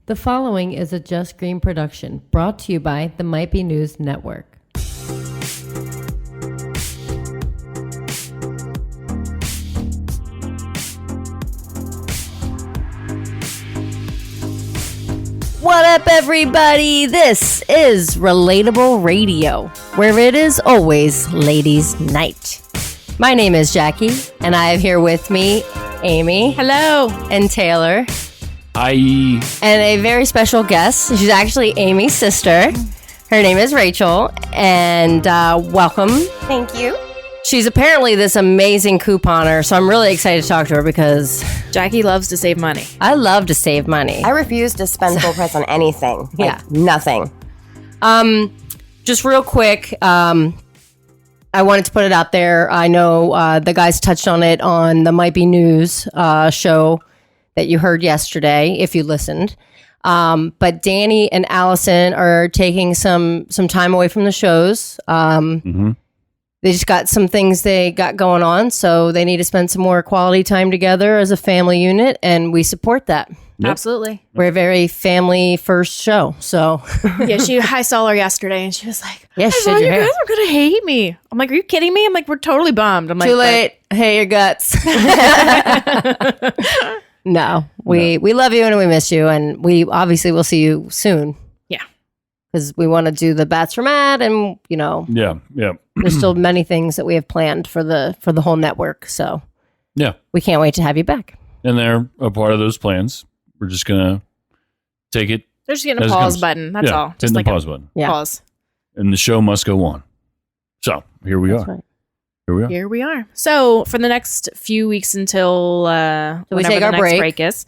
The following is a Just Green production brought to you by the Might Be News Network. What up, everybody? This is Relatable Radio, where it is always ladies' night. My name is Jackie, and I have here with me Amy. Hello. And Taylor. Hi. And a very special guest. She's actually Amy's sister. Her name is Rachel, and welcome. Thank you. She's apparently this amazing couponer, so I'm really excited to talk to her because Jackie loves to save money. I love to save money. I refuse to spend full price on anything. Nothing. Just real quick, I wanted to put it out there. I know the guys touched on it on the Might Be News show that you heard yesterday, if you listened. But Danny and Allison are taking some time away from the shows. They just got some things they got going on, so they need to spend some more quality time together as a family unit, and we support that. Yep. Absolutely. We're a very family-first show, so. Yeah, I saw her yesterday, and she was like, yeah, you guys are going to hate me. I'm like, are you kidding me? I'm like, we're totally bummed. I'm like, too late. Hey, your guts. No, we love you and we miss you, and we obviously will see you soon. Yeah. Because we want to do the Bats from Ad, and, you know. Yeah. There's still many things that we have planned for the whole network, so. Yeah. We can't wait to have you back. And they're a part of those plans. We're just going to take it. They're just getting a pause button. That's all. Just hitting like the pause button. Yeah. Pause. And the show must go on. So here we are. Right. Here we are. So for the next few weeks until we take our break is,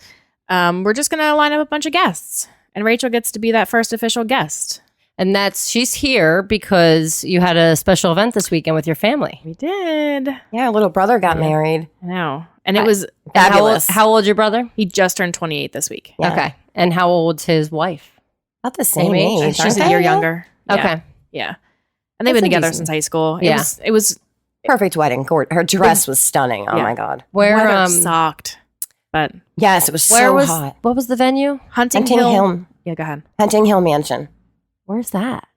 we're just going to line up a bunch of guests. And Rachel gets to be that first official guest. And she's here because you had a special event this weekend with your family. We did. Yeah, our little brother got married. I know. And it was fabulous. How old's your brother? He just turned 28 this week. Yeah. Okay. And how old's his wife? About the same Amy? age. She's aren't a year they? younger. Okay. Yeah. And they've That's been together decent. since high school. Yeah. It was Perfect wedding. Her dress was stunning. Oh Yeah. my God. weather sucked. But Yes, it was Where so was hot. what was the venue? Hunting Hunting Hill. Yeah, go ahead. Hunting Hill Mansion. Where's that?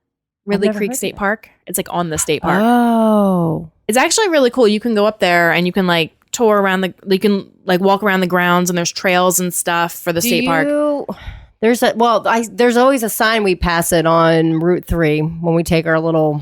Ridley never Creek heard State of it. Park. It's like on the state park. Oh. It's actually really cool. You can go up there and you can like tour around you can like walk around the grounds, and there's trails and stuff for the state park. There's there's always a sign we pass it on Route 3 when we take our little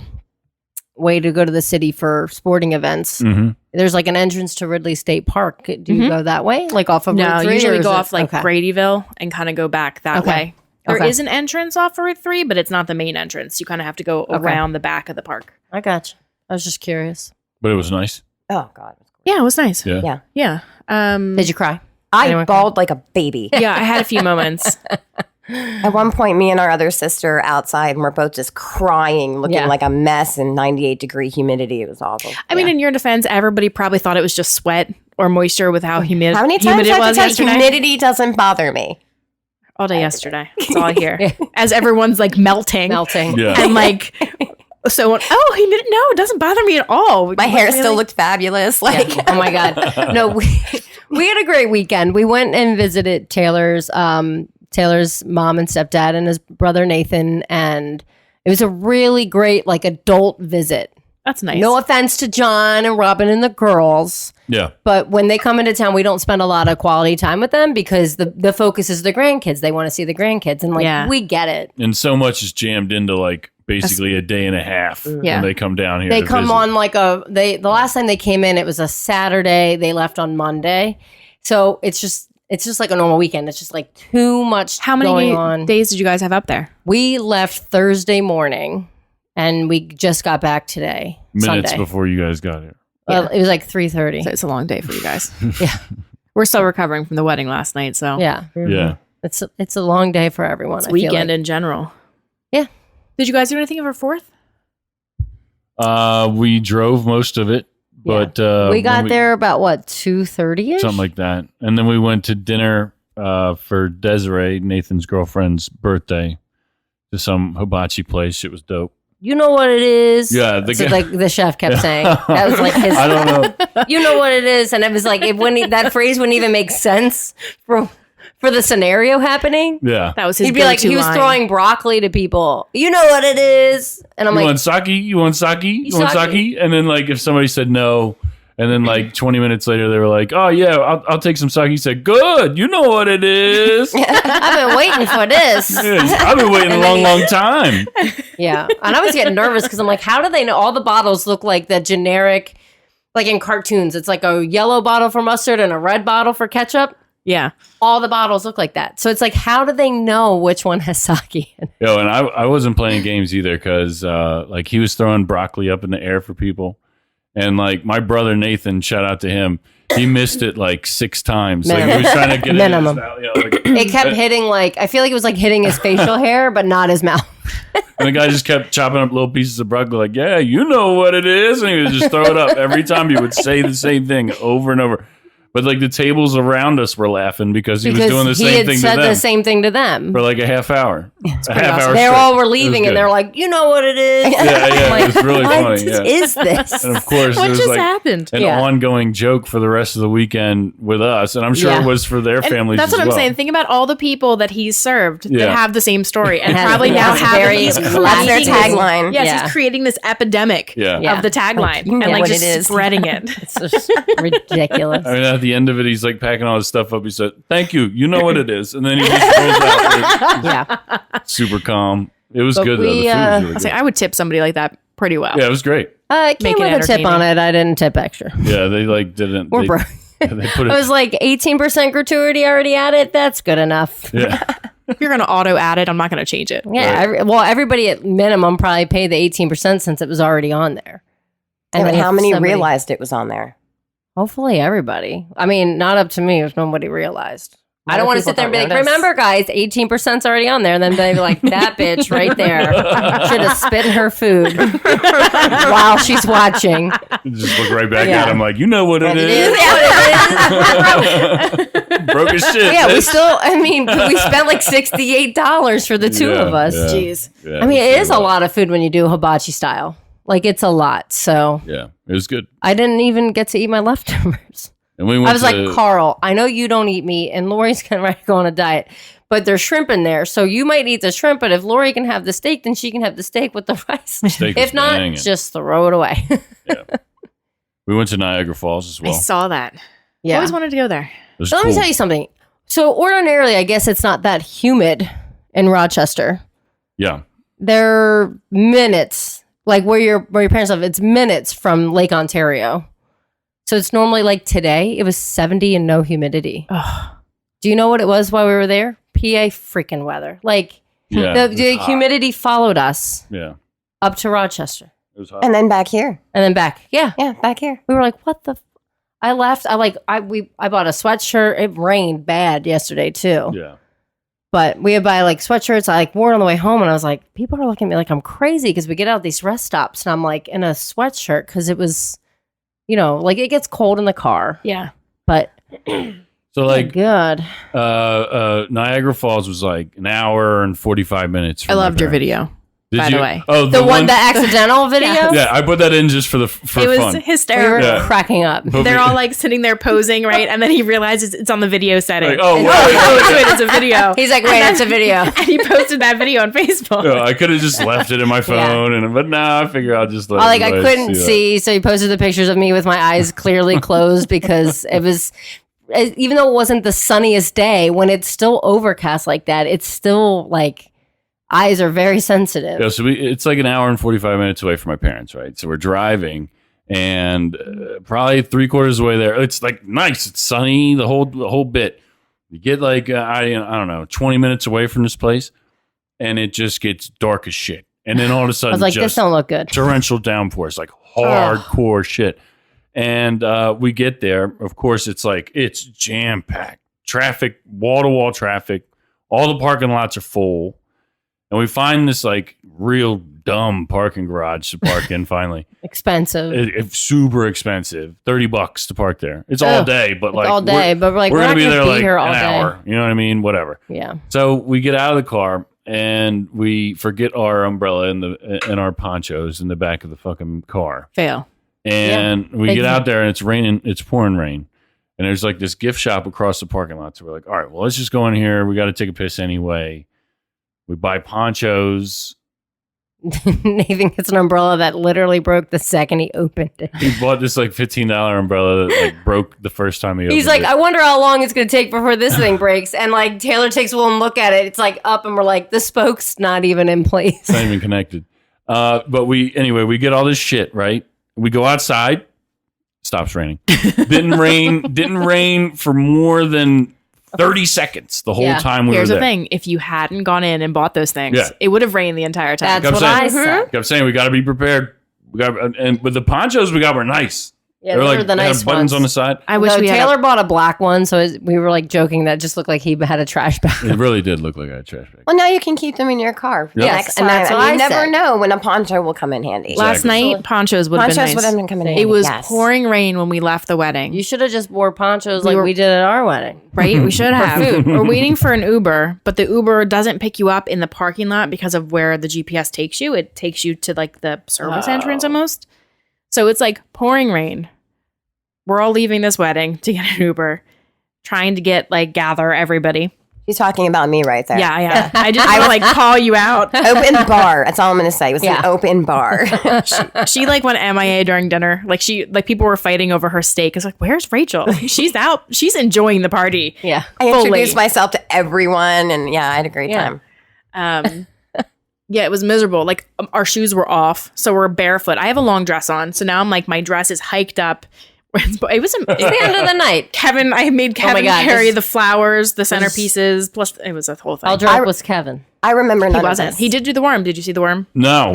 way to go to the city for sporting events. Mm-hmm. There's like an entrance to Ridley State Park. Do you go that way? Like off of No, Route 3? usually or go is off it- like okay. Bradyville and kind of go back that Okay. way. There Okay. is an entrance off of Route 3, but it's not the main entrance. You kind of have to go around the back of the park. I got you. I was just curious. But it was nice. Oh God. Yeah, it was nice. Yeah. Yeah. Did you cry? I Anyone bawled like a baby. Yeah, I had a few moments. At one point, me and our other sister outside, and we're both just crying, looking Yeah. like a mess in 98-degree humidity. It was awful. I mean, in your defense, everybody probably thought it was just sweat or moisture with how humid How many times humid do it I have was to tell you, yesterday. humidity doesn't bother me? All day yesterday. That's all I hear. As everyone's like melting. Yeah. And like, oh, humidity. No, it doesn't bother me at all. My hair Really? still looked fabulous. Like, Oh my God. No, we had a great weekend. We went and visited Taylor's mom and stepdad and his brother Nathan, and it was a really great like adult visit. That's nice. No offense to John and Robin and the girls, Yeah. but when they come into town, we don't spend a lot of quality time with them because the focus is the grandkids. They want to see the grandkids, and we get it. And so much is jammed into like basically a day and a half Yeah. when they come down here. They to come visit. on like the last time they came in, it was a Saturday. They left on Monday, so it's just like a normal weekend. It's just like too much. How many going on. days did you guys have up there? We left Thursday morning, and we just got back today. minutes Sunday. before you guys got here. Well, it was like 3:30. So it's a long day for you guys. Yeah. We're still recovering from the wedding last night, so Yeah, Yeah. it's a long day for everyone. it's I feel weekend like. in general. Yeah. Did you guys do anything for 4th? We drove most of it, but we got when there about what 2:30ish. something like that, and then we went to dinner for Desiree, Nathan's girlfriend's birthday, to some hibachi place. It was dope. You know what it is? Yeah, So, like the chef kept saying. That was like his. I don't know. You know what it is, and it was like that phrase wouldn't even make sense for the scenario happening. Yeah. That was his He'd be like, go-to he was line. throwing broccoli to people. You know what it is. And I'm You like, want sake? You want sake? You want Sake? sake? And then like if somebody said no, and then like 20 minutes later they were like, oh yeah, I'll take some sake. He said, good. You know what it is. I've been waiting for this. Yes, I've been waiting a long time. Yeah. And I was getting nervous because I'm like, how do they know? All the bottles look like the generic, like in cartoons. It's like a yellow bottle for mustard and a red bottle for ketchup. Yeah. All the bottles look like that. So it's like, how do they know which one has sake in it? Yo, and I wasn't playing games either because like he was throwing broccoli up in the air for people. And like my brother Nathan, shout out to him, he missed it like 6 times. Like he was trying to get Minimum. it in his mouth, like, It kept hitting I feel like it was like hitting his facial hair, but not his mouth. and the guy just kept chopping up little pieces of broccoli like, yeah, you know what it is. And he would just throw it up. Every time he would say the same thing over and over. But like the tables around us were laughing because he was doing the same thing to them. He had said the same thing to them. For like a half hour. A half hour They straight. all were It was leaving and good. they're like, you know what it is. Yeah, I'm it was really what funny. Yeah. is this? And of course, What it was just like happened? an Yeah. ongoing joke for the rest of the weekend with us. And I'm sure Yeah. it was for their And families that's as what I'm well. saying. Think about all the people that he's served Yeah. that have the same story and Has- probably now yes, have very- he's that's That's their creating this- tagline. Yes, Yeah. he's creating this epidemic Yeah. Yeah. of the tagline you know and like what just it is. spreading it. It's just ridiculous. I mean, at the end of it, he's like packing all his stuff up. He said, thank you. You know what it is. And then he just rolls out Yeah. super calm. It was But good, though. The we, food was I really was good. like, I would tip somebody like that pretty well. Yeah, it was great. It came Make it with a tip on it. I didn't tip extra. Yeah, they like didn't. We're They, broke. they put I it. was like 18% gratuity already at it. That's good enough. Yeah. If you're going to auto add it, I'm not going to change it. Yeah. Everybody at minimum probably paid the 18% since it was already on there. And then how if many somebody- realized it was on there? Hopefully everybody. I mean, not up to me if nobody realized. I don't Other want to people sit there and be don't like, notice. remember, guys, 18%'s already on there. And then they'd be like, that bitch right there should have spit in her food while she's watching. Just look right back Yeah. at him like, you know what it It is. is what it is. Broke as shit. Yeah, we bitch. still, I mean, we spent like $68 for the two Yeah, of us. yeah. Jeez. Yeah, I mean, it is a lot. lot of food when you do hibachi style. Like, it's a lot. So Yeah, it was good. I didn't even get to eat my leftovers. And we went I was to, like, Carl, I know you don't eat meat, and Lori's going to go on a diet, but there's shrimp in there. So you might eat the shrimp, but if Lori can have the steak, then she can have the steak with the rice. Steak was If not, banging. just throw it away. we went to Niagara Falls as well. I saw that. I Yeah. always wanted to go there. It was So let cool. me tell you something. So ordinarily, I guess it's not that humid in Rochester. Yeah. They're minutes, like where your parents live. It's minutes from Lake Ontario. So it's normally like today. It was 70 and no humidity. Do you know what it was while we were there? PA freaking weather. Like Yeah. the it was hot. humidity followed us Yeah. up to Rochester It was hot. And then back here. and then back. Yeah, Yeah, back here. we were like, what the? I left. I bought a sweatshirt. It rained bad yesterday too. yeah. But we had buy like sweatshirts. I like wore it on the way home, and I was like, people are looking at me like I'm crazy because we get out of these rest stops, and I'm like in a sweatshirt because it was, like it gets cold in the car. Yeah. But So like good. Niagara Falls was like an hour and 45 minutes. I from my loved your parents. video. Did by you? the way. Oh, The accidental video. Yeah, I put that in just for It was fun. We were hysterical. Yeah. cracking up. But They're we- all like sitting there posing, right? And then he realizes it's on the video setting. Like, oh, And wait, he's like, wait, oh, wait, it's a video. He's like, wait, it's a video. And he posted that video on Facebook. No, I could have just left it in my phone, but I figure I'll just let. I everybody couldn't that. see, so he posted the pictures of me with my eyes clearly closed because it was, even though it wasn't the sunniest day, when it's still overcast like that, it's still like eyes are very sensitive. Yeah, so it's like an hour and 45 minutes away from my parents, right? So we're driving, and probably 3/4 of the way there, it's like nice, it's sunny, the whole bit. You get like I don't know, 20 minutes away from this place, and it just gets dark as shit. And then all of a I sudden, was like, just this don't look good. torrential downpours, like hardcore shit. And we get there. Of course, it's jam packed, traffic, wall to wall traffic. All the parking lots are full. And we find this like real dumb parking garage to park in finally. Expensive. It's super expensive. $30 to park there. It's all Ugh. day, but It's like all day, but we're like, we're we're gonna not be going there to be like here all an day. hour. You know what I mean? Whatever. Yeah. So we get out of the car and we forget our umbrella and our ponchos in the back of the fucking car. Fail. And we Big get fail. out there and it's raining. It's pouring rain. And there's like this gift shop across the parking lot. So we're like, all right, well, let's just go in here. We got to take a piss anyway. We buy ponchos. Nathan gets an umbrella that literally broke the second he opened it. He bought this like $15 umbrella that like broke the first time he opened it. He's like, I wonder how long it's going to take before this thing breaks. And like Taylor takes one look at it. It's like up and we're like, the spoke's not even in place. It's not even connected. But we get all this shit, right? We go outside. Stops raining. Didn't rain for more than 30 seconds the whole time we were there. Here's the thing. If you hadn't gone in and bought those things, it would have rained the entire time. That's what I said. Kept saying we got to be prepared. And with the ponchos we got were nice. Yeah, they were the nice had buttons ones. on the side. I wish Taylor bought a black one, so we were like joking that just looked like he had a trash bag. It really did look like a trash bag. Well, now you can keep them in your car for the Yes, next and time. that's what I you never said. know when a poncho will come in handy. Last night, ponchos would have been nice. Ponchos would have been coming in handy. It was yes. pouring rain when we left the wedding. You should have just wore ponchos like we did at our wedding. Right? We should have. We're waiting for an Uber, but the Uber doesn't pick you up in the parking lot because of where the GPS takes you. It takes you to like the service entrance almost. So it's like pouring rain. We're all leaving this wedding to get an Uber, trying to gather everybody. She's talking about me right there. Yeah. I just want to like call you out. Open bar. That's all I'm going to say. It was an open bar. She like went MIA during dinner. Like people were fighting over her steak. It's like, where's Rachel? She's out. She's enjoying the party. Yeah. I introduced myself to everyone, and I had a great time. Yeah, it was miserable. Like our shoes were off, so we're barefoot. I have a long dress on, so now I'm like my dress is hiked up. It was the end of the night. I made Kevin carry the flowers, the centerpieces. Plus, it was a whole thing. How drunk was Kevin? I remember none He wasn't. of this. He did do the worm. Did you see the worm? No.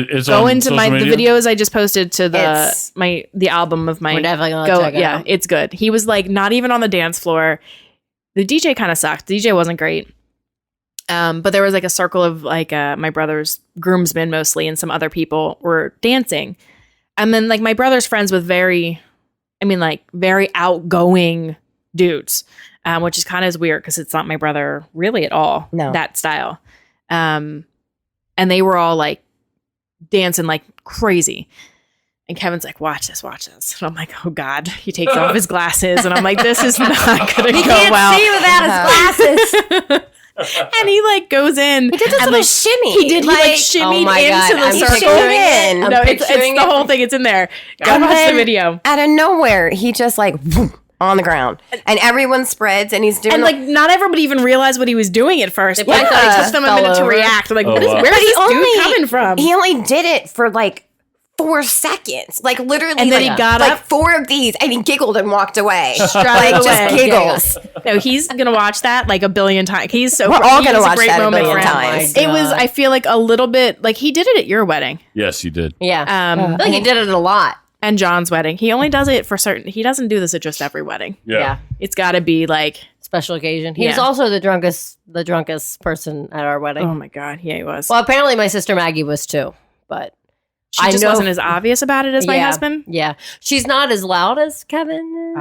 It's Go on into social the media? videos I just posted to the album of my. We're definitely gonna check it out. It's good. He was like not even on the dance floor. The DJ kind of sucked. The DJ wasn't great. But there was like a circle of like my brother's groomsmen mostly, and some other people were dancing, and then like my brother's friends with very outgoing dudes, which is kind of weird because it's not my brother really at all. No. That style. And they were all like dancing like crazy. And Kevin's like, watch this. And I'm like, oh God. He takes off his glasses and I'm like, this is not going to go well. He can't see without his glasses. And he like goes in. He did this little shimmy. He did. He like shimmied into the circle. No, it's the whole thing. It's in there. Go watch the video. Out of nowhere, he just like on the ground, and everyone spreads, and he's doing and like not everybody even realized what he was doing at first. They probably thought he It took them a minute to react. Like, where's this dude coming from? He only did it for like 4 seconds, like literally, and then like, he got like up 4 of these, and he giggled and walked away, like just giggles. No, he's gonna watch that like a billion times. We're all gonna watch that a billion times. It was, I feel like, a little bit like he did it at your wedding. Yes, he did. Yeah, I think he did it a lot. And John's wedding, he only does it for certain. He doesn't do this at just every wedding. Yeah. It's got to be like special occasion. He was also the drunkest person at our wedding. Oh my God, yeah, he was. Well, apparently my sister Maggie was too, but she just wasn't as obvious about it as my husband. Yeah, she's not as loud as Kevin.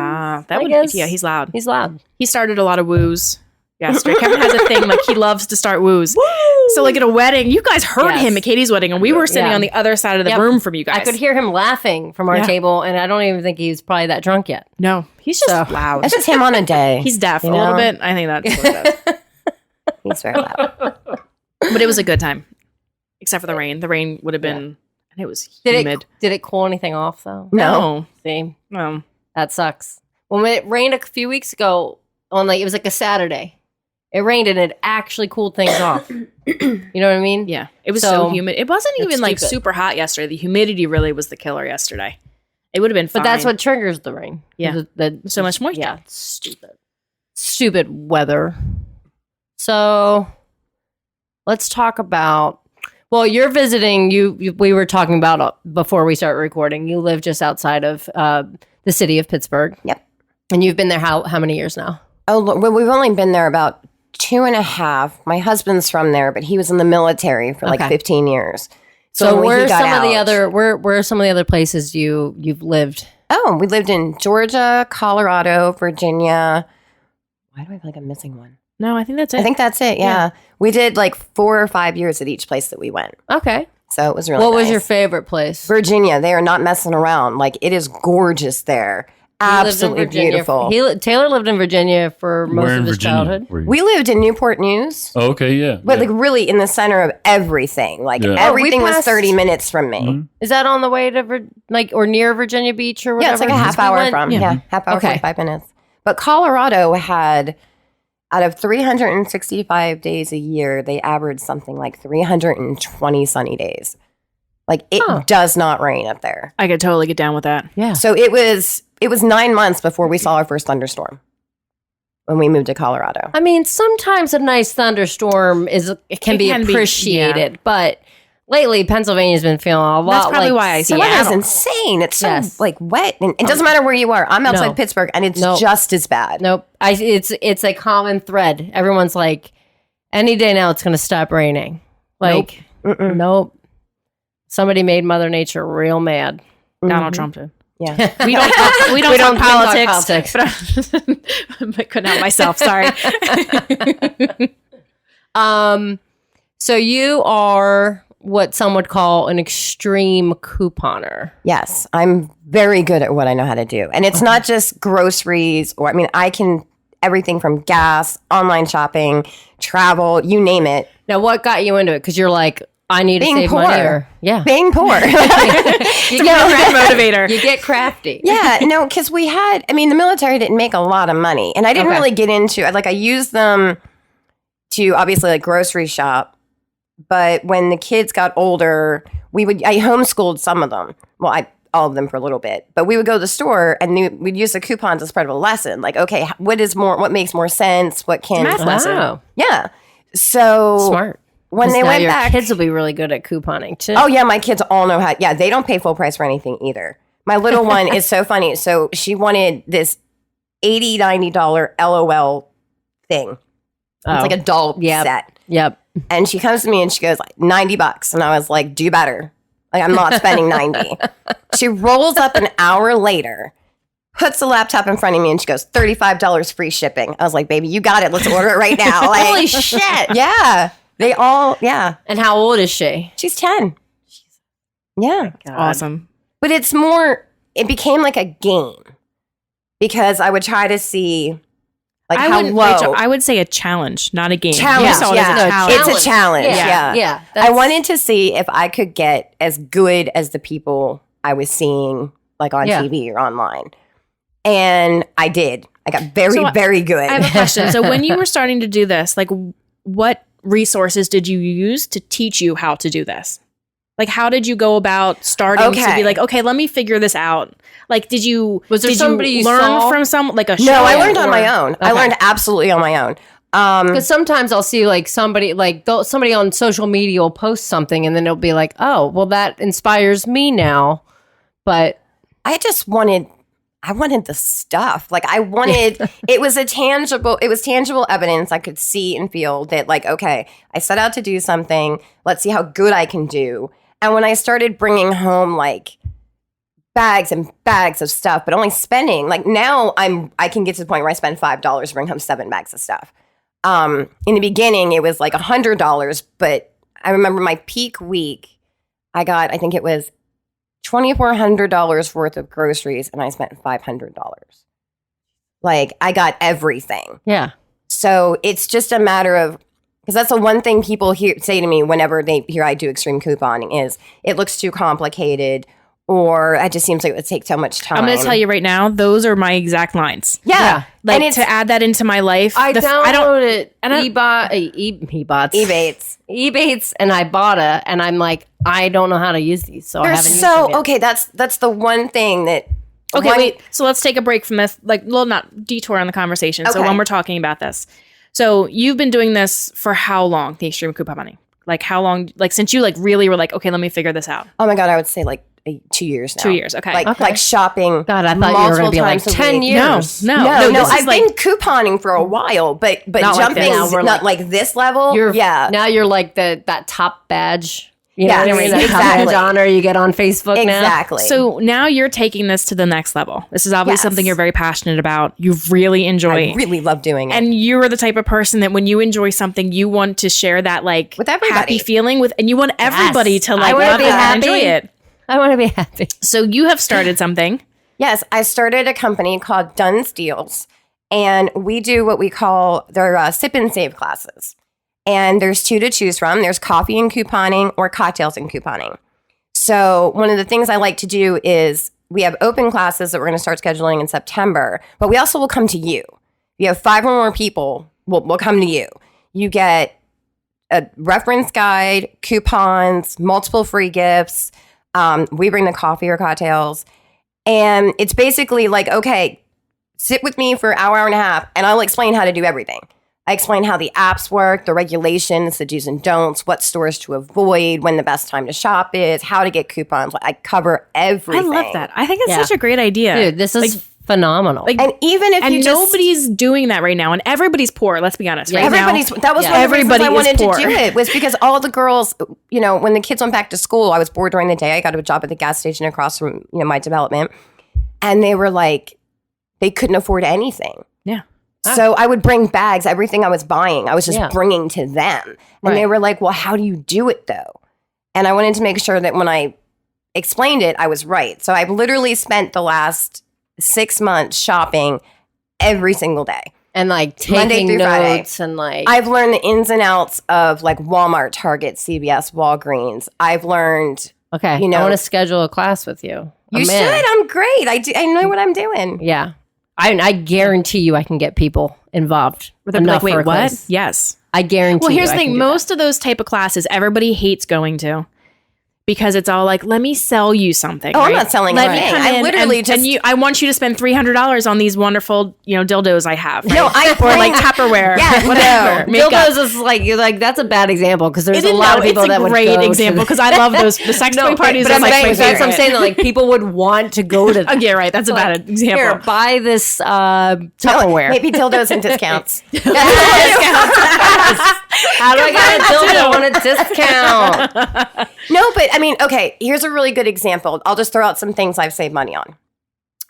He's loud. He's loud. He started a lot of woos yesterday. Kevin has a thing like he loves to start woos. Woo! So like at a wedding, you guys heard him at Katie's wedding, and we were sitting on the other side of the room from you guys. I could hear him laughing from our table, and I don't even think he's probably that drunk yet. No, he's just loud. That's just him on a day. He's deaf a little bit. I think that's what it is. He's very loud. But it was a good time, except for the rain. The rain would have been, and it was humid. Did it cool anything off though? No. See, No. that sucks. When it rained a few weeks ago, it was like a Saturday. It rained and it actually cooled things off. You know what I mean? Yeah. It was so humid. It wasn't even like stupid. super hot yesterday. The humidity really was the killer yesterday. It would have been fine. But that's what triggers the rain. Yeah. So much moisture. Yeah. Stupid weather. So let's talk about, well, you're visiting, we were talking about before we start recording, you live just outside of the city of Pittsburgh. Yep. And you've been there how many years now? Oh, well, we've only been there about 2.5. My husband's from there, but he was in the military for like 15 years. So where are some of the other places you've lived? Oh, we lived in Georgia, Colorado, Virginia. Why do I feel like I'm missing one? No, I think that's it. I think that's it. Yeah. We did like 4 or 5 years at each place that we went. Okay. So it was really What was nice. your favorite place? Virginia. They are not messing around. Like, it is gorgeous there. Absolutely beautiful. Taylor lived in Virginia for most Where of in his Virginia childhood. were you? We lived in Newport News. Oh, okay, yeah. But yeah. like really in the center of everything. Like Yeah. everything was passed- 30 minutes from me. Mhm. Is that on the way to or near Virginia Beach or whatever? Yeah, it's like a half We hour went- from. yeah. Yeah, half hour, Okay. 45 minutes. But Colorado had, out of 365 days a year, they averaged something like 320 sunny days. Like it does not rain up there. I could totally get down with that. Yeah. So it was 9 months before we saw our first thunderstorm when we moved to Colorado. I mean, sometimes a nice thunderstorm can be appreciated, but lately Pennsylvania's been feeling a lot. That's probably like why I So say that is Seattle. insane. It's so Yes. like wet. And it doesn't matter where you are. I'm outside No. Pittsburgh and it's Nope. just as bad. Nope. It's a common thread. Everyone's like, any day now it's going to stop raining. Like, nope. Somebody made Mother Nature real mad. Donald Trump did. Yeah. We don't talk politics. politics. But I couldn't help myself. Sorry. So you are what some would call an extreme couponer. Yes, I'm very good at what I know how to do. And it's not just groceries or, I mean, I can everything from gas, online shopping, travel, you name it. Now, what got you into it? Because you're like, I need Being to save poor. money. Or, yeah. Being poor. You Motivator. You get crafty. Yeah, no, because the military didn't make a lot of money. And I didn't Okay. really get into it. Like, I used them to obviously like grocery shop. But when the kids got older, I homeschooled some of them. Well, all of them for a little bit. But we would go to the store and we'd use the coupons as part of a lesson. Like, okay, what makes more sense? What can... Math lesson. Wow. Yeah. So... Smart. When 'Cause they now went your back... kids will be really good at couponing too. Oh, yeah, my kids all know how... Yeah, they don't pay full price for anything either. My little one is so funny. So she wanted this $80, $90 LOL thing. It's like a doll set. Yep. And she comes to me and she goes, like, $90. And I was like, do better. Like, I'm not spending 90. She rolls up an hour later, puts the laptop in front of me, and she goes, $35 free shipping. I was like, baby, you got it. Let's order it right now. Like, Holy shit. yeah. They all, yeah. And how old is she? She's 10. Yeah. Awesome. But it became like a game because I would try to see like how wouldn't- low. Rachel, I would say a challenge, not a game. Challenge, You saw it as a yeah. challenge. It's a challenge, yeah. Yeah. I wanted to see if I could get as good as the people I was seeing like on Yeah. TV or online. And I did. I got very, So very good. I have a question. So when you were starting to do this, like what resources did you use to teach you how to do this? Like how did you go about starting to Okay. be like, okay, let me figure this out? Like Was there somebody you learn saw? from some like a show? No, I learned on or- my own. I Okay. learned absolutely on my own. Because sometimes I'll see like somebody somebody on social media will post something and then it'll be like, oh, well, that inspires me now. But I wanted the stuff. Like I wanted, it was tangible evidence I could see and feel that like, okay, I set out to do something. Let's see how good I can do. And when I started bringing home like bags and bags of stuff, but only spending like now I can get to the point where I spend $5 to bring home 7 bags of stuff. In the beginning it was like $100, but I remember my peak week, I think it was $2,400 worth of groceries and I spent $500. Like I got everything. yeah. So it's just a matter of, because that's the one thing people say to me whenever they hear I do extreme couponing is it looks too complicated or it just seems like it would take so much time. I'm going to tell you right now, those are my exact lines. Yeah. Like and it's to add that into my life. I downloaded Ebates. Ebates and Ibotta, and I'm like, I don't know how to use these, so I They're haven't used them yet. okay. That's the one thing that. Okay, one- wait. So let's take a break from this. Like, well, not detour on the conversation. So Okay. when we're talking about this, so you've been doing this for how long? The extreme coupon money. Like how long? Like since you like really were like, okay, let me figure this out. Oh my God, I would say like 2 years now. 2 years. Okay. Like shopping. God, I thought you were going to be like multiple times a 10 week. years. No. No, this is I've like been couponing for a while, but Not like jumping this. Now we're not like this level. Yeah. Now you're like that top badge. You Yes, know what I mean? That top exactly. badge honor you get on Facebook now. Exactly. So now you're taking this to the next level. This is obviously Yes. something you're very passionate about. You really enjoy. I really love doing it. And you're the type of person that when you enjoy something, you want to share that like With everybody. happy feeling with, and you want everybody to I like wanna love be it and happy. enjoy it. I want to be happy. So you have started something Yes, I started a company called Dunn's Deals, and we do what we call their sip and save classes. And there's 2 to choose from. There's coffee and couponing or cocktails and couponing. So one of the things I like to do is we have open classes that we're going to start scheduling in September, but we also will come to you. If you have 5 or more people, we'll come to you. You get a reference guide, coupons, multiple free gifts. We bring the coffee or cocktails. And it's basically like, okay, sit with me for an hour and a half, and I'll explain how to do everything. I explain how the apps work, the regulations, the do's and don'ts, what stores to avoid, when the best time to shop is, how to get coupons. I cover everything. I love that. I think it's such a great idea. Dude, this is phenomenal. And even if you nobody's doing that right now, and everybody's poor. Let's be honest. Yeah. Right now, that was one of the reasons I wanted to do it, was because all the girls, when the kids went back to school, I was bored during the day. I got a job at the gas station across from my development, and they were like, they couldn't afford anything. Yeah. So I would bring bags, everything I was buying, I was just bringing to them. And they were like, well, how do you do it though? And I wanted to make sure that when I explained it, I was right. So I've literally spent the last 6 months shopping every single day. And like Monday taking through Friday. notes and like. I've learned the ins and outs of like Walmart, Target, CVS, Walgreens. I've learned. Okay. I want to schedule a class with you. You should. I'm great. I know what I'm doing. Yeah. I guarantee you I can get people involved. They're like, wait, what? Class. Yes. I guarantee you. Well, here's the thing. Most of those type of classes, everybody hates going to. Because it's all like, let me sell you something. Oh, right? I'm not selling anything. I literally I want you to spend $300 on these wonderful, dildos I have. Right? No, or like Tupperware. Yeah, whatever. No. Dildos is like that's a bad example because there's a lot of people that would go. It's a great example because I love those. The sex toy parties. But I'm saying that like people would want to go to. Yeah, right. That's a bad example. Here, buy this Tupperware. Maybe dildos and discounts. How do I get a dildo on a discount? No, but I mean, okay, here's a really good example. I'll just throw out some things I've saved money on.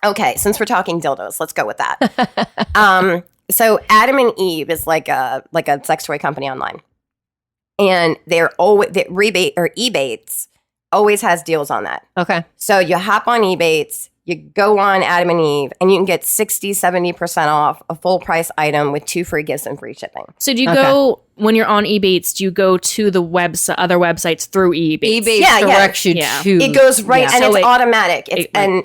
Okay, since we're talking dildos, let's go with that. So Adam and Eve is like a sex toy company online. And Ebates always has deals on that. Okay. So you hop on Ebates, you go on Adam and Eve, and you can get 60, 70% off a full price item with 2 free gifts and free shipping. So do you go, when you're on Ebates, do you go to the other websites through Ebates? Ebates directs you to. It goes right, and it's automatic. And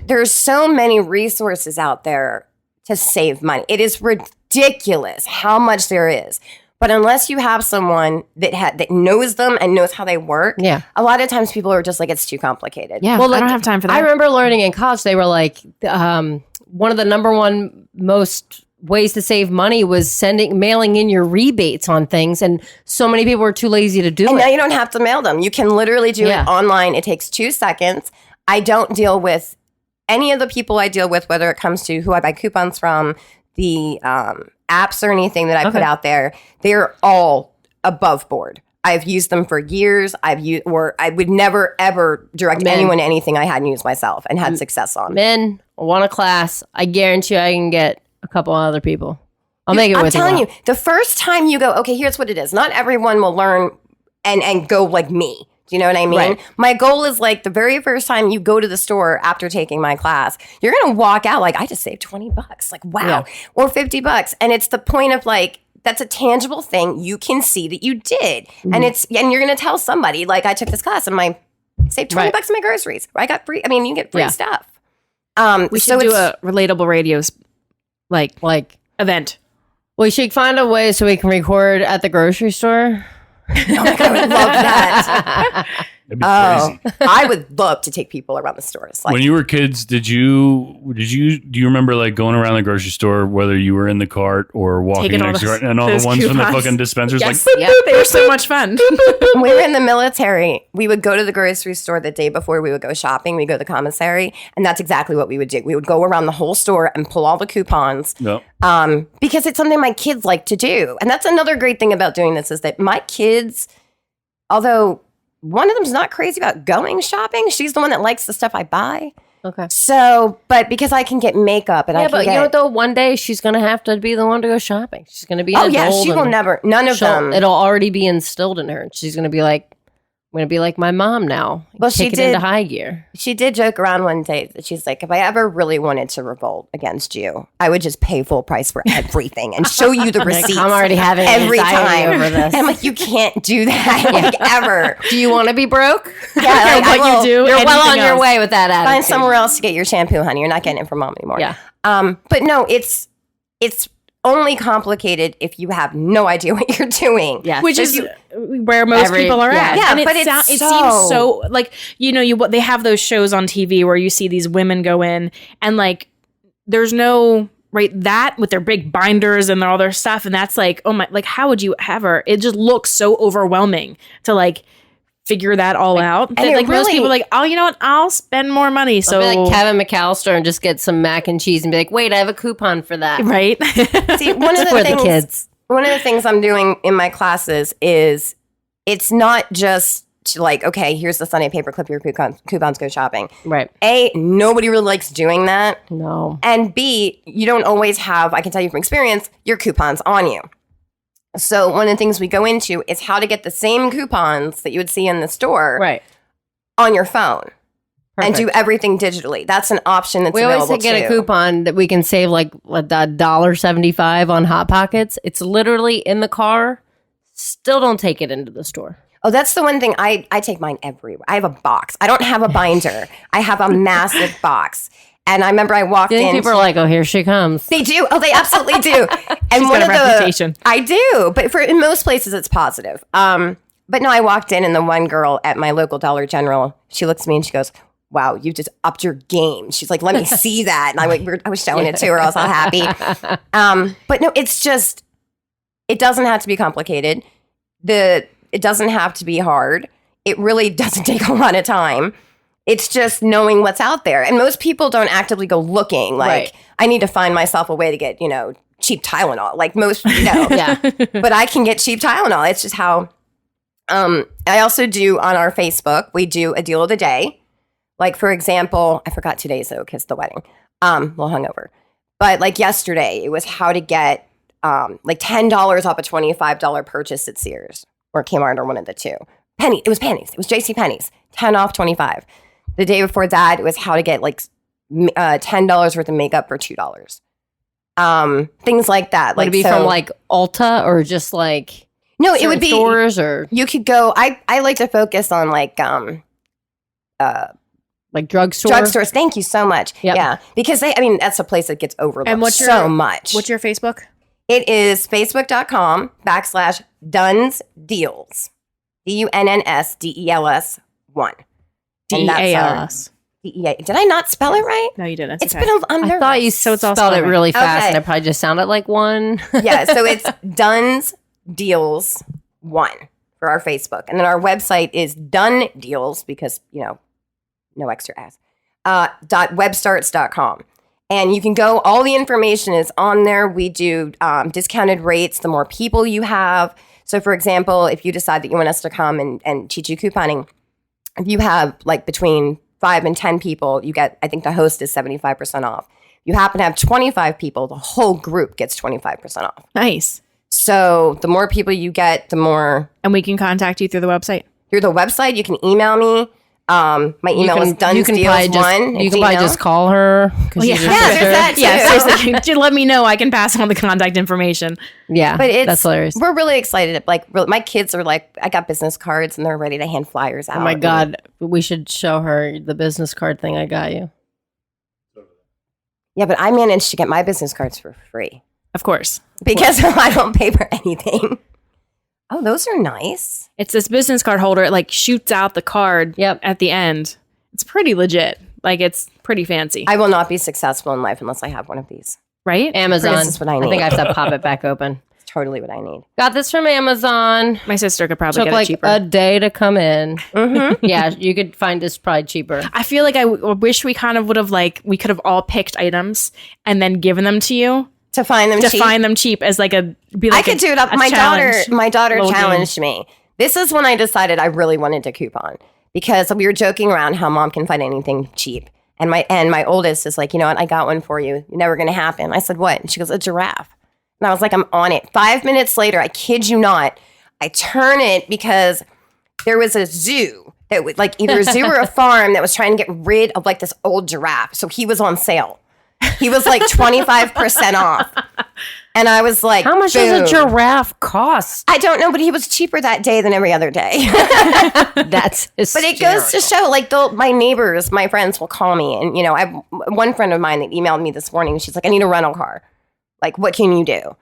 there's so many resources out there to save money. It is ridiculous how much there is. But unless you have someone that knows them and knows how they work, a lot of times people are just like, it's too complicated. Yeah, well, I don't have time for that. I remember learning in college, they were like, one of the number one most ways to save money was mailing in your rebates on things. And so many people were too lazy to do it. And now you don't have to mail them. You can literally do it online. It takes 2 seconds. I don't deal with any of the people I deal with, whether it comes to who I buy coupons from, the apps or anything that I put out there. They're all above board. I've used them for years. I would never ever direct anyone to anything I hadn't used myself and had success on. Men want a class. I guarantee I can get a couple other people. I'll make it with you. I'm telling you, the first time you go, okay, here's what it is. Not everyone will learn and go like me. Do you know what I mean? Right. My goal is like the very first time you go to the store after taking my class, you're going to walk out like, I just saved $20. Like, wow. Or $50. And it's the point of like, that's a tangible thing you can see that you did. And you're going to tell somebody like, I took this class and I saved $20 on my groceries. I got free. I mean, you get free stuff. We should do a Relatable Radio's like event. We should find a way so we can record at the grocery store. Oh my God, I would love that. That'd be crazy. I would love to take people around the stores. Like, when you were kids, do you remember like going around the grocery store, whether you were in the cart or walking next to it, and all the ones from the fucking dispensers? Yes. Like, they were so much fun. When we were in the military, we would go to the grocery store the day before we would go shopping. We'd go to the commissary, and that's exactly what we would do. We would go around the whole store and pull all the coupons. Yep. Because it's something my kids like to do. And that's another great thing about doing this is that my kids, although one of them's not crazy about going shopping, she's the one that likes the stuff I buy. Okay. So, but because I can get makeup and I can but get... you know what though? One day she's going to have to be the one to go shopping. She's going to be she will never, none of them. It'll already be instilled in her. She's going to be like, going to be like my mom now. Well, she Kick it did- into high gear. She did joke around one day that she's like, if I ever really wanted to revolt against you, I would just pay full price for everything and show you the receipts. I'm already having every anxiety time over this. And I'm like, you can't do that, like, ever. Do you want to be broke? Yeah, like, What I will you do? You're well on anything your else. way with that attitude. find somewhere else to get your shampoo, honey. You're not getting it from mom anymore. Yeah. But no, it's only complicated if you have no idea what you're doing. Yes. Which So is if where most Every- people are at. yeah, and but it it's seems so- so like, they have those shows on TV where you see these women go in and like there's no right that with their big binders and all their stuff, and that's like, oh my, like how would you ever? It just looks so overwhelming to like figure that all out. That, it like most really- people are like, oh, you know what? I'll spend more money. So I'll be like Kevin McAllister and just get some mac and cheese and be like, wait, I have a coupon for that. right. See, one of For the the things, kids. one of the things I'm doing in my classes is it's not just to like, okay, here's the Sunday paper clip your coupons, go shopping. Right. A, nobody really likes doing that. No. And B, you don't always have, I can tell you from experience, your coupons on you. So one of the things we go into is how to get the same coupons that you would see in the store Right. on your phone and Perfect. do everything digitally. That's an option that's We always available say get too. a coupon that we can save like $1.75 on Hot Pockets. It's literally in the car. Still don't take it into the store. Oh, that's the one thing I take mine everywhere. I have a box. I don't have a binder. I have a massive box. And I remember I walked I think in. people are like, oh, here she comes. They do. Oh, they absolutely do. And She's one got of a reputation. I do, but in most places it's positive. But no, I walked in and the one girl at my local Dollar General, she looks at me and she goes, "Wow, you just upped your game." She's like, "Let me see that." And I was showing it to her. I was all happy. But no, it's just, it doesn't have to be complicated. It doesn't have to be hard. It really doesn't take a lot of time. It's just knowing what's out there. And most people don't actively go looking like, Right. I need to find myself a way to get, cheap Tylenol. Like most, Yeah. but I can get cheap Tylenol. It's just how, I also do on our Facebook, we do a deal of the day. Like, for example, I forgot today's though, because the wedding, a little hungover. But like yesterday, it was how to get like $10 off a $25 purchase at Sears or Kmart or one of the two. It was pennies. It was JCPenney's. 10 off 25. The day before that, it was how to get like $10 worth of makeup for $2. Things like that. Would it be from like Ulta or just like no, it certain would be stores or you could go. I like to focus on like drugstore? drugstores. Thank you so much. Yep. Yeah, because that's a place that gets overlooked And what's so your- much. What's your Facebook? It is facebook.com/Duns Deals. DUNNSDELS 1. And that's our DALS. DEA. Did I not spell it right? No, you didn't. It's been I'm I nervous. thought you So it's all spelled it spelled right. really fast Okay. and it probably just sounded like one. Yeah, so it's Duns Deals 1 for our Facebook. And then our website is Done Deals because, no extra S. .webstarts.com. And you can go, all the information is on there. We do discounted rates the more people you have. So, for example, if you decide that you want us to come and teach you couponing, if you have like between 5 and 10 people, you get, I think the host is 75% off. You happen to have 25 people, the whole group gets 25% off. Nice. So the more people you get, the more And we can contact you through the website. through the website. You can email me. My email is dunsdeals1. You can probably just call her. 'cause Yeah. she's your Yeah, sister. there's that too. Yeah, seriously. Just let me know. I can pass on the contact information. Yeah, But that's hilarious. we're really excited. My kids are like, I got business cards and they're ready to hand flyers out. Oh my God, we should show her the business card thing I got you. Yeah, but I managed to get my business cards for free Of course. because I don't pay for anything. Oh, those are nice. It's this business card holder. It like shoots out the card Yep. at the end. It's pretty legit. Like it's pretty fancy. I will not be successful in life unless I have one of these. right? Amazon. This is what I think need. I have to pop it back open. It's totally what I need. Got this from Amazon. My sister could probably Took get it like cheaper. a day to come in. Mm-hmm. Yeah, you could find this probably cheaper. I feel like I wish we kind of would have we could have all picked items and then given them to you To find them to cheap. find them cheap as like a be like I could a- do it up. a My challenge. daughter Little challenged me. This is when I decided I really wanted to coupon because we were joking around how mom can find anything cheap. And my oldest is like, you know what? I got one for you. Never going to happen. I said, what? And she goes, a giraffe. And I was like, I'm on it. 5 minutes later, I kid you not, I turn it because there was a zoo that would like either a zoo or a farm that was trying to get rid of like this old giraffe. So he was on sale. He was like 25% off. And I was like, how much does a giraffe cost? I don't know, but he was cheaper that day than every other day. That's hysterical. But it goes to show, like, my neighbors, my friends will call me. And, I have one friend of mine that emailed me this morning. She's like, I need a rental car. Like, what can you do?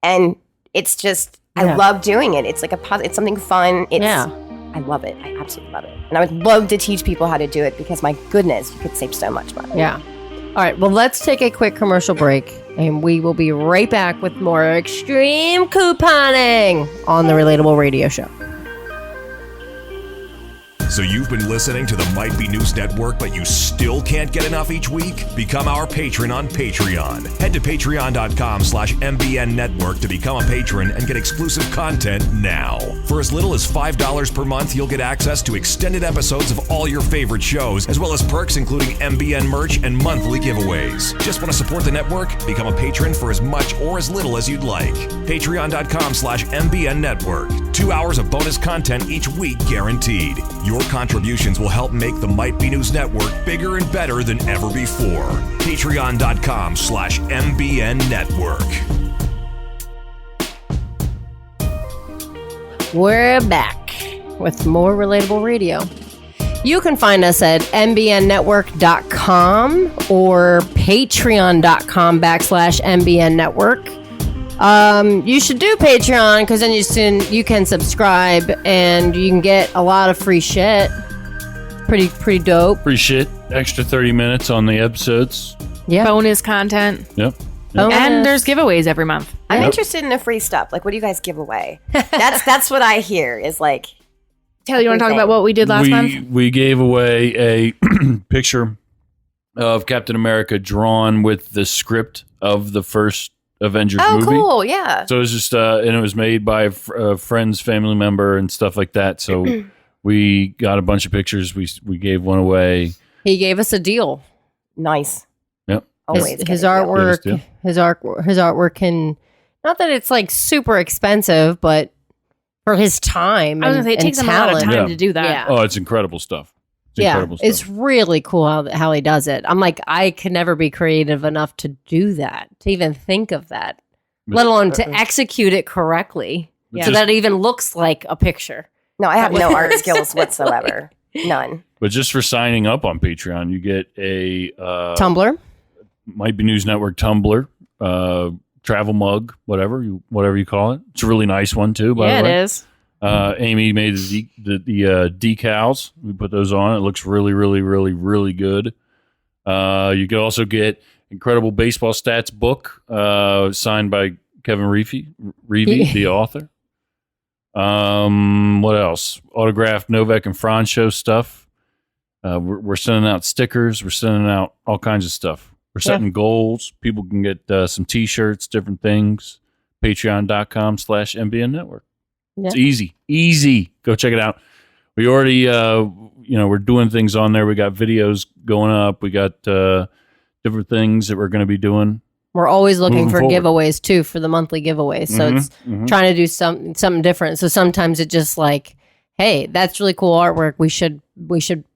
And it's just, I love doing it. It's like it's something fun. I love it. I absolutely love it. And I would love to teach people how to do it because, my goodness, you could save so much money. Yeah. All right. Well, let's take a quick commercial break. And we will be right back with more extreme couponing on the Relatable Radio Show. So you've been listening to the Might Be News Network, but you still can't get enough each week? Become our patron on Patreon. Head to patreon.com/MBN Network to become a patron and get exclusive content now. For as little as $5 per month, you'll get access to extended episodes of all your favorite shows, as well as perks including MBN merch and monthly giveaways. Just want to support the network? Become a patron for as much or as little as you'd like. Patreon.com/MBN Network. 2 hours of bonus content each week guaranteed. Your contributions will help make the Might Be News Network bigger and better than ever before. Patreon.com/MBN Network. We're back with more Relatable Radio. You can find us at mbnnetwork.com or patreon.com/MBN Network. You should do Patreon because then you can subscribe and you can get a lot of free shit. Pretty dope. Free shit. Extra 30 minutes on the episodes. Yeah. Bonus content. Yep. And there's giveaways every month. I'm interested in the free stuff. Like, what do you guys give away? That's what I hear is like. Taylor, you want to talk about what we did last month? We gave away a picture of Captain America drawn with the script of the first Avengers movie. Oh, cool. Yeah. So it was just, and it was made by a friend's family member and stuff like that. So we got a bunch of pictures. We gave one away. He gave us a deal. Nice. Yep. Always his artwork. His artwork can, not that it's like super expensive, but for his time. I was going to say, it takes him a lot of time to do that. Yeah. Oh, it's incredible stuff. Incredible stuff. It's really cool how he does it. I'm like, I could never be creative enough to do that, to even think of that, let alone to execute it correctly, so that it even looks like a picture. No, I have no art skills whatsoever. None. But just for signing up on Patreon, you get a Tumblr, Might Be News Network Tumblr, travel mug, whatever you call it. It's a really nice one too. By the way, it is. Amy made the decals. We put those on. It looks really, really, really, really good. You could also get Incredible Baseball Stats book signed by Kevin Reevey, the author. What else? Autographed Novak and Francho stuff. We're sending out stickers. We're sending out all kinds of stuff. We're setting goals. People can get some T-shirts, different things. Patreon.com/MBN Network. Yeah. It's easy. Go check it out. We already, we're doing things on there. We got videos going up. We got different things that we're going to be doing. We're always looking for giveaways too, for the monthly giveaways. So it's trying to do something different. So sometimes it's just like, hey, that's really cool artwork. We should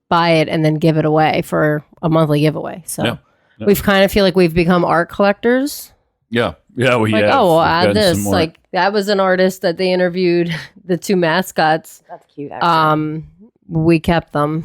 buy it and then give it away for a monthly giveaway. So we've kind of feel like we've become art collectors. Yeah. Yeah, we have. Oh, we'll add this. Like, that was an artist that they interviewed, the two mascots. That's cute, actually. We kept them.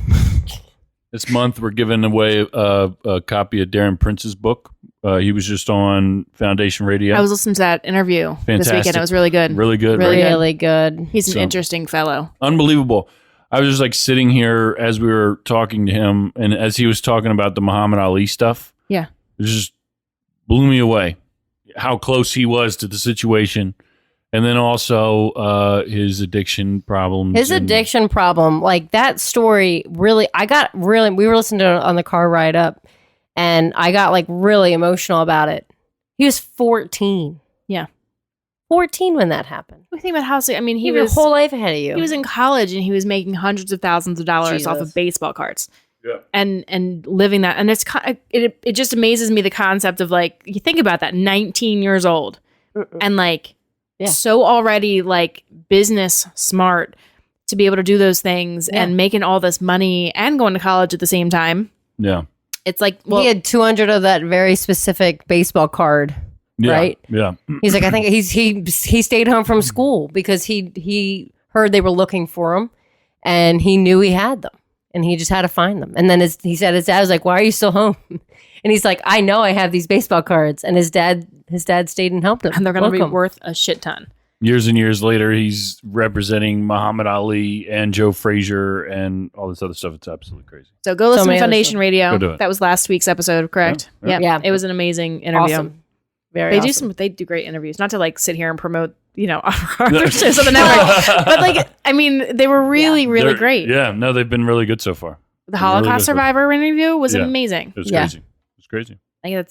This month, we're giving away a copy of Darren Prince's book. He was just on Foundation Radio. I was listening to that interview this weekend. It was really good. Really good. Really good. He's an interesting fellow. Unbelievable. I was just like sitting here as we were talking to him, and as he was talking about the Muhammad Ali stuff. Yeah. It just blew me away. How close he was to the situation, and then also his addiction problems. His addiction problem, like that story, really, we were listening to it on the car ride up, and I got like really emotional about it. He was 14. Yeah. 14 when that happened. We think about how, I mean, he was was your whole life ahead of you. He was in college and he was making hundreds of thousands of dollars off of baseball cards. Yeah. And living that, and it just amazes me, the concept of, like, you think about that, 19 years old and like so already like business smart, to be able to do those things and making all this money and going to college at the same time. Yeah. It's like, well, he had 200 of that very specific baseball card, Yeah. right? Yeah. He's like, I think he stayed home from school because he heard they were looking for him, and he knew he had them, and he just had to find them. And then he said his dad was like, "Why are you still home?" And he's like, "I know I have these baseball cards." And his dad stayed and helped him, and they're going to be Welcome. worth a shit ton. Years and years later, he's representing Muhammad Ali and Joe Frazier and all this other stuff. It's absolutely crazy. So go listen many to other Foundation stuff. Radio. Go do it. That was last week's episode, correct? Yeah. Yeah. It was an amazing interview. Awesome. Very They awesome. they do great interviews. Not to like sit here and promote, our other shows on the network, but like, I mean, they were really They're- great. Yeah, no, they've been really good so far. The Holocaust really good. survivor interview was Yeah. amazing. It was Yeah. crazy. It was crazy. I think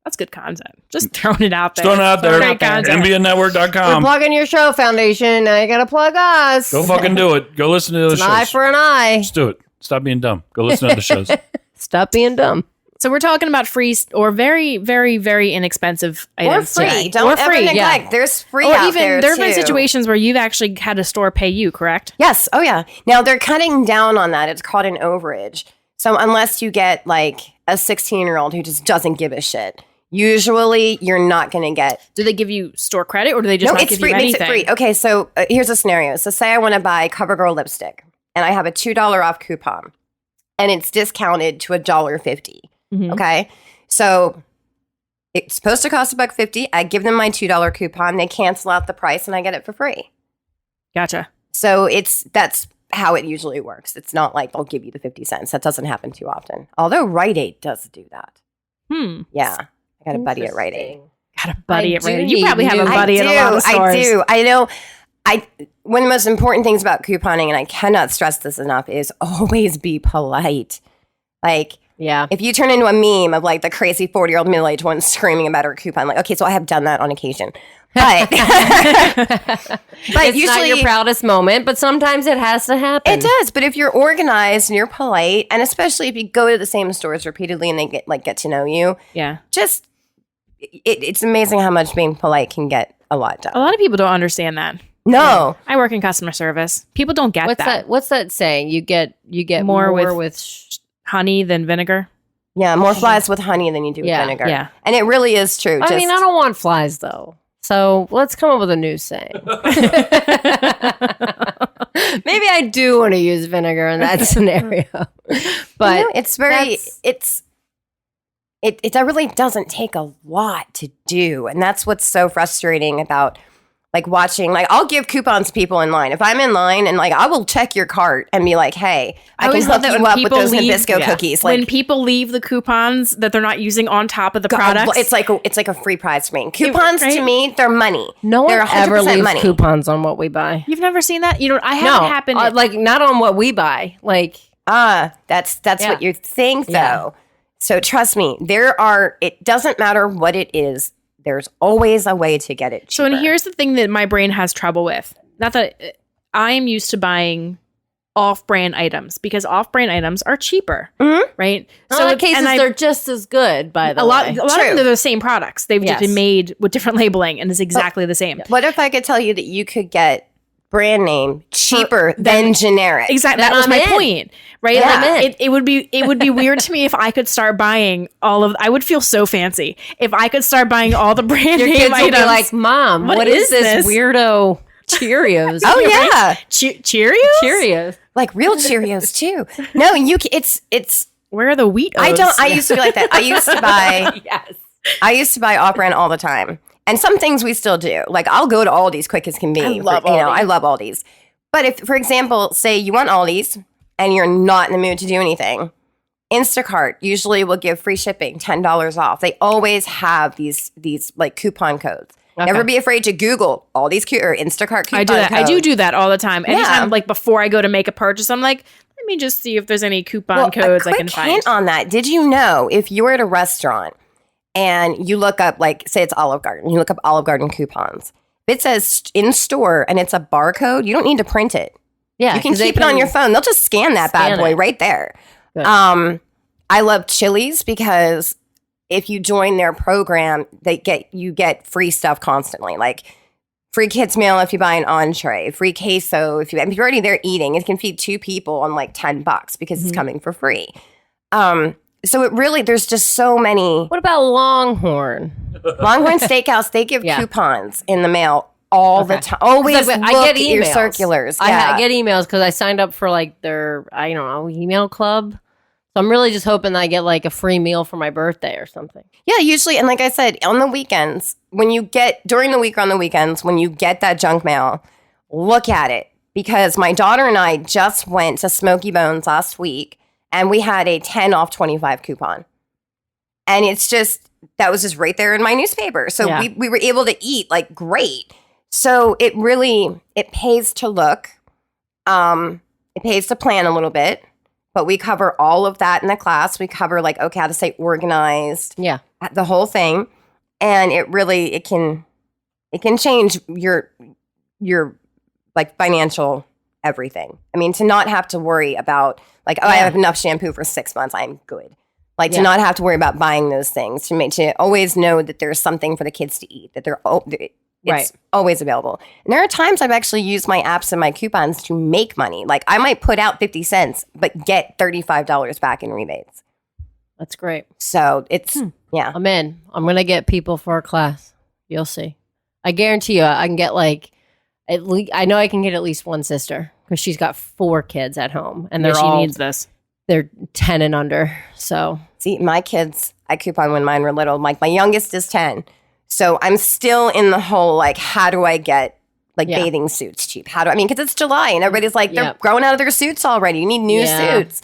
that's good content. Just throwing it out there. Throwing it out there. Great content. We're MBNnetwork.com. plugging your show, Foundation. Now you got to plug us. Go fucking do it. Go listen to those It's an eye shows. for an eye. Just do it. Stop being dumb. Go listen to other shows. Stop being dumb. So we're talking about free or very, very, very inexpensive Or items free. today. Don't or ever free. neglect. There's free Or out even there have been too. situations where you've actually had a store pay you, correct? Yes. Oh, yeah. Now they're cutting down on that. It's called an overage. So unless you get like a 16-year-old who just doesn't give a shit, usually you're not going to get. Do they give you store credit or do they just not it's give free. you It makes anything? it free. Okay, so here's a scenario. So say I want to buy CoverGirl lipstick, and I have a $2 off coupon, and it's discounted to $1.50. Mhm. Okay, so it's supposed to cost $1.50. I give them my $2 coupon. They cancel out the price, and I get it for free. Gotcha. So that's how it usually works. It's not like they'll give you the 50 cents. That doesn't happen too often. Although Rite Aid does do that. Yeah. I got a buddy at Rite Aid. Got a buddy I at Rite Aid. do You probably need have a you. buddy at a lot of stores. I do. I know. One of the most important things about couponing, and I cannot stress this enough, is always be polite. Like, Yeah. if you turn into a meme of like the crazy 40-year-old middle-aged woman screaming about her coupon, like, okay, so I have done that on occasion. But, It's usually not your proudest moment, but sometimes it has to happen. it does. But if you're organized and you're polite, and especially if you go to the same stores repeatedly and they get to know you, Yeah. just it's amazing how much being polite can get a lot done. A lot of people don't understand that. No. I work in customer service. People don't get What's that. that? What's that saying? You get More more with- with Honey than vinegar. Yeah, more flies with honey than you do with Yeah, vinegar. yeah. And it really is true. I mean, I don't want flies though. So let's come up with a new saying. Maybe I do want to use vinegar in that scenario, but it's very that's- it really doesn't take a lot to do, and that's what's so frustrating about like watching. Like, I'll give coupons to people in line if I'm in line, and like I will check your cart and be like, "Hey, I can always hook love that you when up with people those leave- Nabisco yeah. cookies." When Like, people leave the coupons that they're not using on top of the products, it's like a free prize for me. Coupons right? to me, they're money. no one they're ever 100% leaves money. coupons on what we buy. you've never seen that. You know, I No, haven't happened. like not on what we buy. Like That's Yeah. what you think, though. Yeah. So trust me, it doesn't matter what it is. There's always a way to get it So, cheaper. and here's the thing that my brain has trouble with. Not that I am used to buying off-brand items because off-brand items are cheaper, right? in a lot of cases, and they're just as good. By the a lot way, of True. them they're the same products. They've just Yes. been made with different labeling and it's exactly the same. What if I could tell you that you could get brand name cheaper than generic? Exactly. Then That was I'm my in. point, right? Yeah. Like, I'm in. it would be weird to me if I could start buying I would feel so fancy if I could start buying all the brand your name kids will items. be like, "Mom, What is is this this? weirdo Cheerios?" Oh yeah, Cheerios? Cheerios. like real Cheerios too. No, it's. Where are the wheat I O's? don't. I used to be like that. I used to buy. Yes. I used to buy off-brand all the time, and some things we still do. Like, I'll go to Aldi's quick as can be. I love I Aldi. love Aldi's. But if, for example, say you want Aldi's and you're not in the mood to do anything, Instacart usually will give free shipping, $10 off. They always have these like coupon codes. Okay. Never be afraid to Google Aldi's or Instacart coupon I do that. I code. do that all the time. Anytime, Yeah. like before I go to make a purchase, I'm like, let me just see if there's any coupon codes a I can quick find. hint on that. Did you know if you were at a restaurant and you look up, like, say it's Olive Garden, you look up Olive Garden coupons. If it says in store and it's a barcode, you don't need to print it. Yeah, You can 'cause they keep it on your phone. They'll just scan that bad Scan boy it. right there. Good. I love Chili's because if you join their program, you get free stuff constantly, like free kids meal if you buy an entree, free queso if you're already there eating. It can feed 2 people on like $10 because it's coming for free. So it really, there's just so many. What about Longhorn? Longhorn Steakhouse, they give Yeah. coupons in the mail all the time. Always I look get at your emails. circulars. I get emails because I signed up for like their, I don't know, email club. So I'm really just hoping that I get like a free meal for my birthday or something. Yeah, usually, and like I said, on the weekends, during the week or on the weekends, when you get that junk mail, look at it. Because my daughter and I just went to Smoky Bones last week, and we had a 10 off 25 coupon. And that was just right there in my newspaper. So Yeah. we were able to eat like great. So it pays to look. It pays to plan a little bit. But we cover all of that in the class. We cover like, okay, how to stay organized. Yeah. The whole thing. And it can change your like financial everything. I mean, to not have to worry about like, I have enough shampoo for 6 months, I'm good. Like to not have to worry about buying those things, to always know that there's something for the kids to eat, that it's always available. And there are times I've actually used my apps and my coupons to make money. Like I might put out 50 cents, but get $35 back in rebates. That's great. So it's, yeah. I'm in. I'm going to get people for a class. You'll see. I guarantee you I can get like, at least, I know I can get at least one sister because she's got 4 kids at home and She needs this. They're 10 and under. So see, my kids, I coupon when mine were little. Like my youngest is 10. So I'm still in the whole, like, how do I get like bathing suits cheap? Because it's July and everybody's like, they're growing out of their suits already. You need new suits.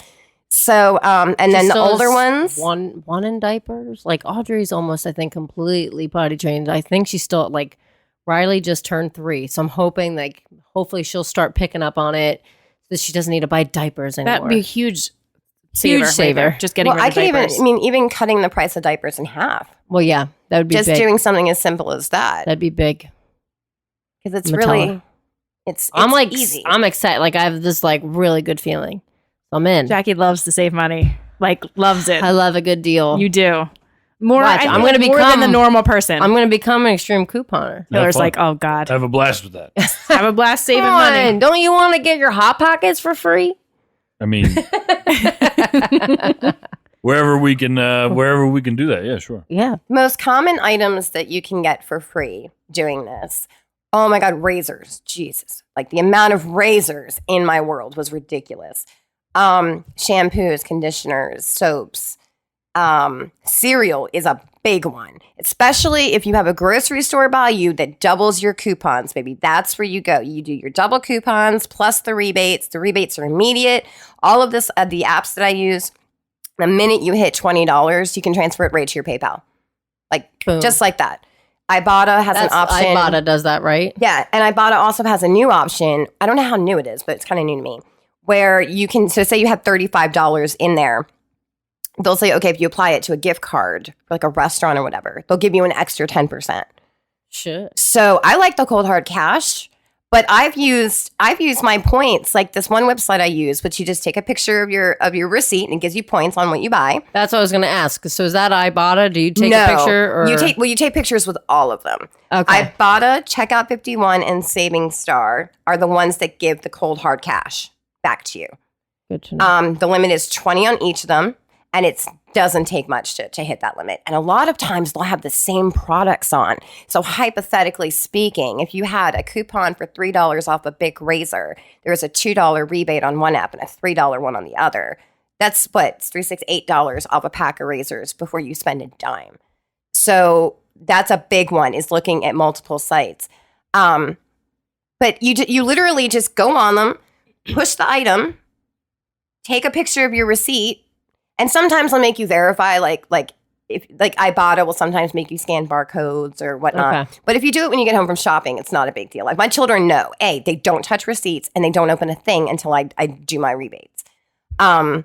So, and then the older ones. One in diapers. Like Audrey's almost, I think, completely potty trained. I think she's still like, Riley just turned 3. So I'm hoping like, hopefully she'll start picking up on it so she doesn't need to buy diapers anymore. That'd be a huge saver. Right there. Just getting rid of diapers. Even cutting the price of diapers in half. Well, yeah, that would be just big. doing something as simple as that. That'd be big. Because it's really, it's I'm like, easy. I'm excited. Like I have this like really good feeling. I'm in. Jackie loves to save money. Like loves it. I love a good deal. You do. More. Watch, I'm going to more become than the normal person. I'm going to become an extreme couponer. Taylor's like, oh God, Have a blast with that. have a blast saving Come money. on, don't you want to get your Hot Pockets for free? I mean, wherever we can do that. Yeah, sure. Yeah. Most common items that you can get for free doing this. Oh my God, razors. Jesus. Like the amount of razors in my world was ridiculous. Shampoos, conditioners, soaps. Cereal is a big one, especially if you have a grocery store by you that doubles your coupons, baby. That's where you go. You do your double coupons plus the rebates. The rebates are immediate. All of this, the apps that I use, the minute you hit $20, you can transfer it right to your PayPal. Like, Boom. just like that. Ibotta has an option. Ibotta does that, right? Yeah, and Ibotta also has a new option. I don't know how new it is, but it's kind of new to me. Where you can, so say you have $35 in there. They'll say, okay, if you apply it to a gift card, for like a restaurant or whatever, they'll give you an extra 10%. Shit. So I like the cold hard cash, but I've used my points. Like this one website I use, which you just take a picture of your receipt and it gives you points on what you buy. That's what I was going to ask. So is that Ibotta? Do you take a picture? Or? You take pictures with all of them. Okay. Ibotta, Checkout 51, and Saving Star are the ones that give the cold hard cash back to you. Good to know. The limit is 20 on each of them. And it doesn't take much to hit that limit. And a lot of times they'll have the same products on. So hypothetically speaking, if you had a coupon for $3 off a big razor, there's a $2 rebate on one app and a $3 one on the other. That's what? It's $3, $6, $8 off a pack of razors before you spend a dime. So that's a big one, is looking at multiple sites. But you literally just go on them, push the item, take a picture of your receipt, and sometimes they'll make you verify, like if Ibotta will sometimes make you scan barcodes or whatnot. Okay. But if you do it when you get home from shopping, it's not a big deal. Like my children know, they don't touch receipts and they don't open a thing until I do my rebates. But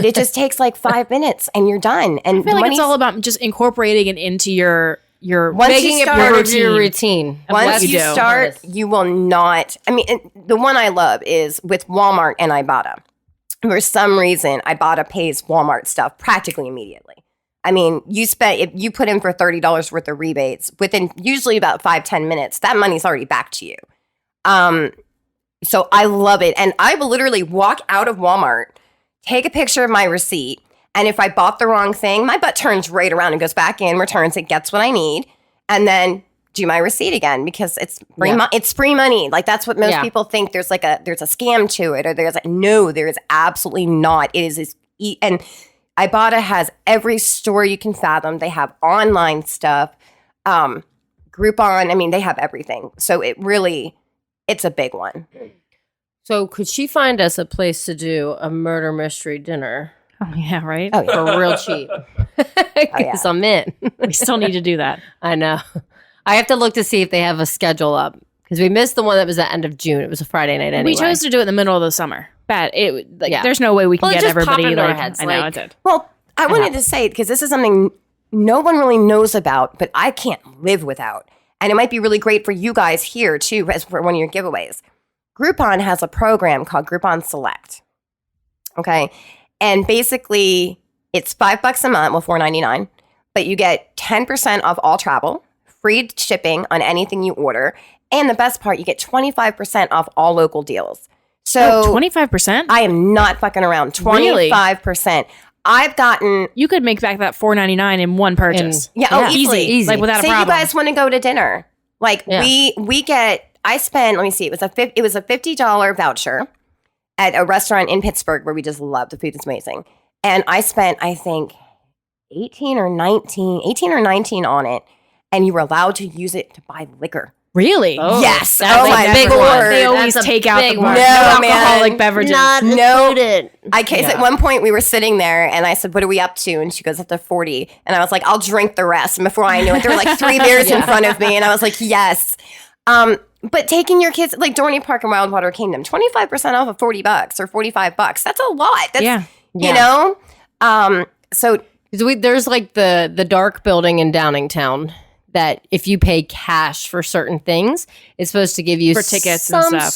it just takes like 5 minutes and you're done. And I feel like it's all about just incorporating it into your Making it part of your routine. Once you you do. start, you will not. I mean, the one I love is with Walmart and Ibotta. For some reason, Ibotta pays Walmart stuff practically immediately. I mean, if you put in for $30 worth of rebates within usually about 5-10 minutes, that money's already back to you. So I love it. And I will literally walk out of Walmart, take a picture of my receipt. And if I bought the wrong thing, my butt turns right around and goes back in, returns it, gets what I need, and then do my receipt again because it's free. It's free money. Like that's what most people think. There's a scam to it, or no, there is absolutely not. It is and Ibotta has every store you can fathom. They have online stuff, Groupon. I mean, they have everything. So it's a big one. So could she find us a place to do a murder mystery dinner? Oh, yeah, right? Oh, yeah. For real cheap. Because I'm in. We still need to do that. I know. I have to look to see if they have a schedule up. Because we missed the one that was the end of June. It was a Friday night anyway. We chose to do it in the middle of the summer. There's no way we can it get just everybody. popped into our Like, heads, I know like- it did. Well, I wanted to say, because this is something no one really knows about, but I can't live without. And it might be really great for you guys here, too, as for one of your giveaways. Groupon has a program called Groupon Select. Okay? And basically, it's $5 a month, well, $4.99, but you get 10% off all travel, free shipping on anything you order, and the best part, you get 25% off all local deals. So 25%? I am not fucking around. Really? 25%. I've gotten You could make back that $4.99 in one purchase. easily. Easy. Like without Say a problem. you guys want to go to dinner. Like we get I spent, let me see, it was a $50 voucher at a restaurant in Pittsburgh where we just love the food is amazing. And I spent, I think, 18 or 19 on it. And you were allowed to use it to buy liquor. Really? Oh, yes. that's Oh a my big lord. one. They always That's a take out the big bar. one. No No, alcoholic man. beverages. Not No. included. Because at one point we were sitting there and I said, what are we up to? And she goes, up to 40. And I was like, I'll drink the rest. And before I knew it, there were like 3 beers in front of me. And I was like, yes. But taking your kids, like Dorney Park and Wildwater Kingdom, 25% off of $40 or $45. That's a lot. That's, you know? So 'Cause there's like the dark building in Downingtown that if you pay cash for certain things, it's supposed to give you For tickets some and stuff.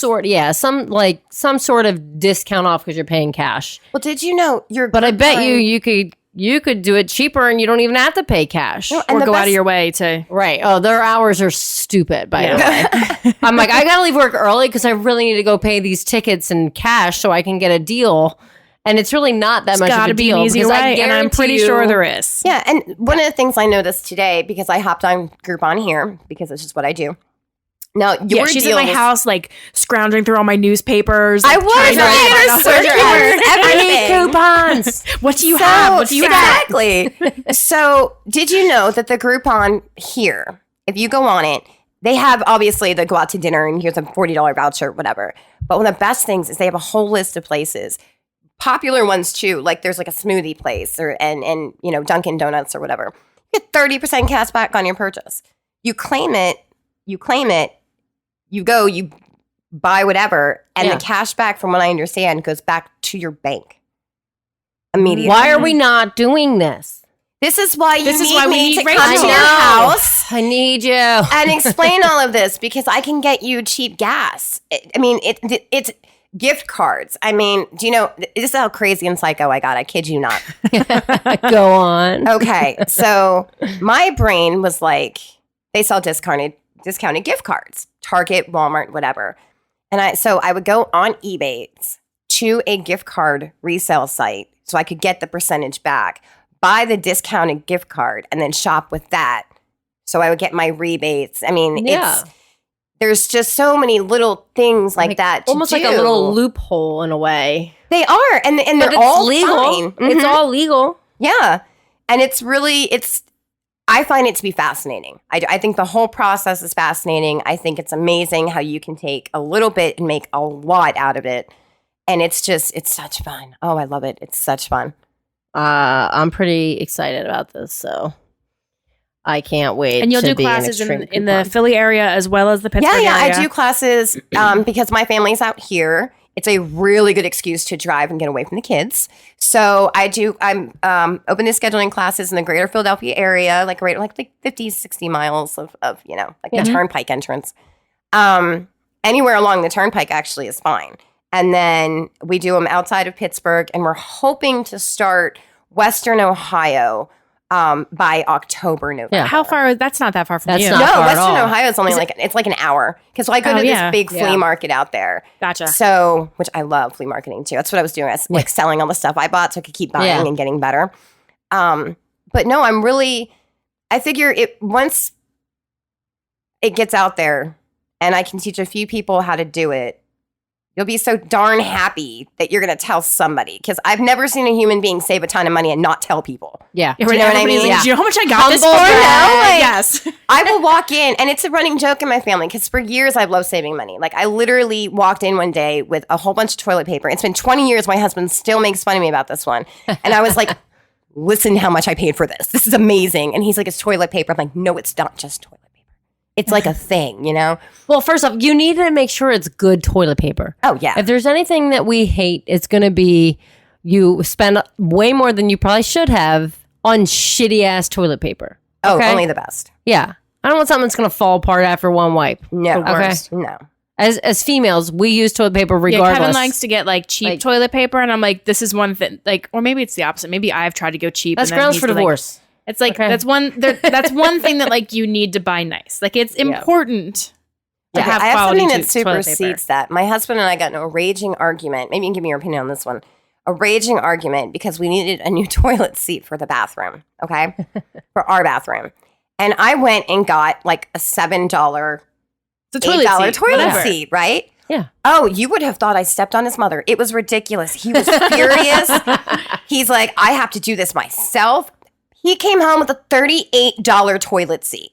some sort of discount off because you're paying cash. well, did you know But I bet you could do it cheaper and you don't even have to pay cash. No, and Or the go out best- of your way to. Right. Oh, their hours are stupid, by the way. I'm like, I got to leave work early because I really need to go pay these tickets in cash so I can get a deal. And it's really not that much of Gotta a be deal. an easy because I way, and I'm guarantee pretty you- sure there is. Yeah, and one of the things I noticed today, because I hopped on Groupon here, because it's just what I do. Now, your She's deals, in my house, like scrounging through all my newspapers. I like, was trying to looking find at out- her search I everything. need coupons. What do you have? What do you have? Exactly. So, did you know that the Groupon here, if you go on it, they have obviously the go out to dinner and here's a $40 voucher, whatever. But one of the best things is they have a whole list of places. Popular ones too, like there's like a smoothie place and you know Dunkin' Donuts or whatever. You get 30% cash back on your purchase. You claim it, you go, you buy whatever, and Yeah. the cash back, from what I understand, goes back to your bank immediately. Why are we not doing this? This is why you This is need why we me need to Rachel. come to your house I need you. and explain all of this because I can get you cheap gas. It's gift cards. I mean, do you know, this is how crazy and psycho I got. I kid you not. Go on. Okay, so my brain was like, they sell discounted gift cards, Target, Walmart, whatever. And I would go on eBay to a gift card resale site so I could get the percentage back, buy the discounted gift card, and then shop with that. So I would get my rebates. I mean, there's just so many little things like that to Almost like a do. little loophole in a way. They are, and But they're it's all legal. fine. It's Mhm. all legal. Yeah. And I find it to be fascinating. I think the whole process is fascinating. I think it's amazing how you can take a little bit and make a lot out of it. And it's such fun. Oh, I love it. It's such fun. I'm pretty excited about this, so I can't wait. And you'll to do be an classes extreme in the coupon. Philly area as well as the Pittsburgh Yeah, area. I do classes because my family's out here. It's a really good excuse to drive and get away from the kids. So I'm open to scheduling classes in the greater Philadelphia area, like 50, 60 miles of you know, like the turnpike entrance. Anywhere along the turnpike actually is fine. And then we do them outside of Pittsburgh, and we're hoping to start Western Ohio by October, November. Yeah. How far? That's not that far from That's you. not No, far at Western all. Ohio is only it's like an hour because I go Oh, to yeah. this big Yeah. flea market out there. Gotcha. So, which I love flea marketing too. That's what I was doing. I was like selling all the stuff I bought so I could keep buying Yeah. and getting better. But no, I figure once it gets out there and I can teach a few people how to do it, you'll be so darn happy that you're going to tell somebody. Because I've never seen a human being save a ton of money and not tell people. Yeah. Do you know what I Everybody's mean? like, do you know how much I got this for? Humble brag. Yes. I will walk in, and it's a running joke in my family because for years I've loved saving money. Like I literally walked in one day with a whole bunch of toilet paper. It's been 20 years. My husband still makes fun of me about this one. And I was like, listen how much I paid for this. This is amazing. And he's like, it's toilet paper. I'm like, no, it's not just toilet paper. It's like a thing, you know? Well, first off, you need to make sure it's good toilet paper. Oh, yeah. If there's anything that we hate, it's going to be you spend way more than you probably should have on shitty ass toilet paper. Oh, Okay? only the best. Yeah. I don't want something that's going to fall apart after one wipe. No. The worst. No. As females, we use toilet paper Yeah, regardless. Kevin likes to get like cheap Like- toilet paper, and I'm like, this is one thing. Like, or maybe it's the opposite. Maybe I've tried to go cheap. That's and then grounds he's for like- divorce. It's like Okay. that's one thing that like you need to buy nice. Like it's important to Okay, have I have quality something that toilet paper. supersedes that. My husband and I got in a raging argument. Maybe you can give me your opinion on this one. A raging argument because we needed a new toilet seat for the bathroom, okay? For our bathroom. And I went and got like a $7, It's a $8 toilet whatever. seat, right? Yeah. Oh, you would have thought I stepped on his mother. It was ridiculous. He was furious. He's like, I have to do this myself. He came home with a $38 toilet seat.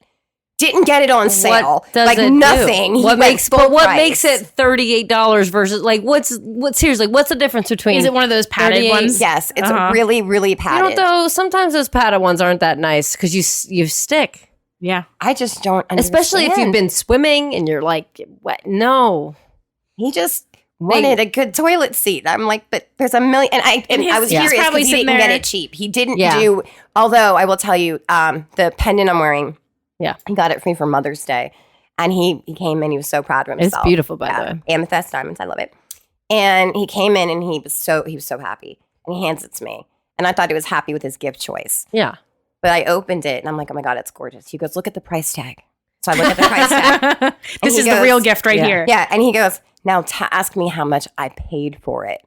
Didn't get it on sale. What does like it nothing. do? He What went makes full but what price. makes it $38 versus like what's seriously what's the difference between? Is it one of those padded 38? ones? Yes, it's Uh-huh. really, really You padded. don't though. Sometimes those padded ones aren't that nice because you stick, Yeah. I just don't understand. especially if you've been swimming and you're like, what? No. He just wanted a good toilet seat. I'm like, but there's a million. And I was he's furious probably because he sitting didn't get there- it cheap. He didn't Yeah. do, although I will tell you, the pendant I'm wearing, Yeah. he got it for me for Mother's Day. And he came in, he was so proud of It's himself. beautiful, by the way. Amethyst diamonds, I love it. And he came in and he was so happy. And he hands it to me. And I thought he was happy with his gift choice. Yeah. But I opened it and I'm like, oh my God, it's gorgeous. He goes, look at the price tag. So I look at the price tag. This he is the goes- real gift right Yeah. here. Yeah. And he goes, now ask me how much I paid for it.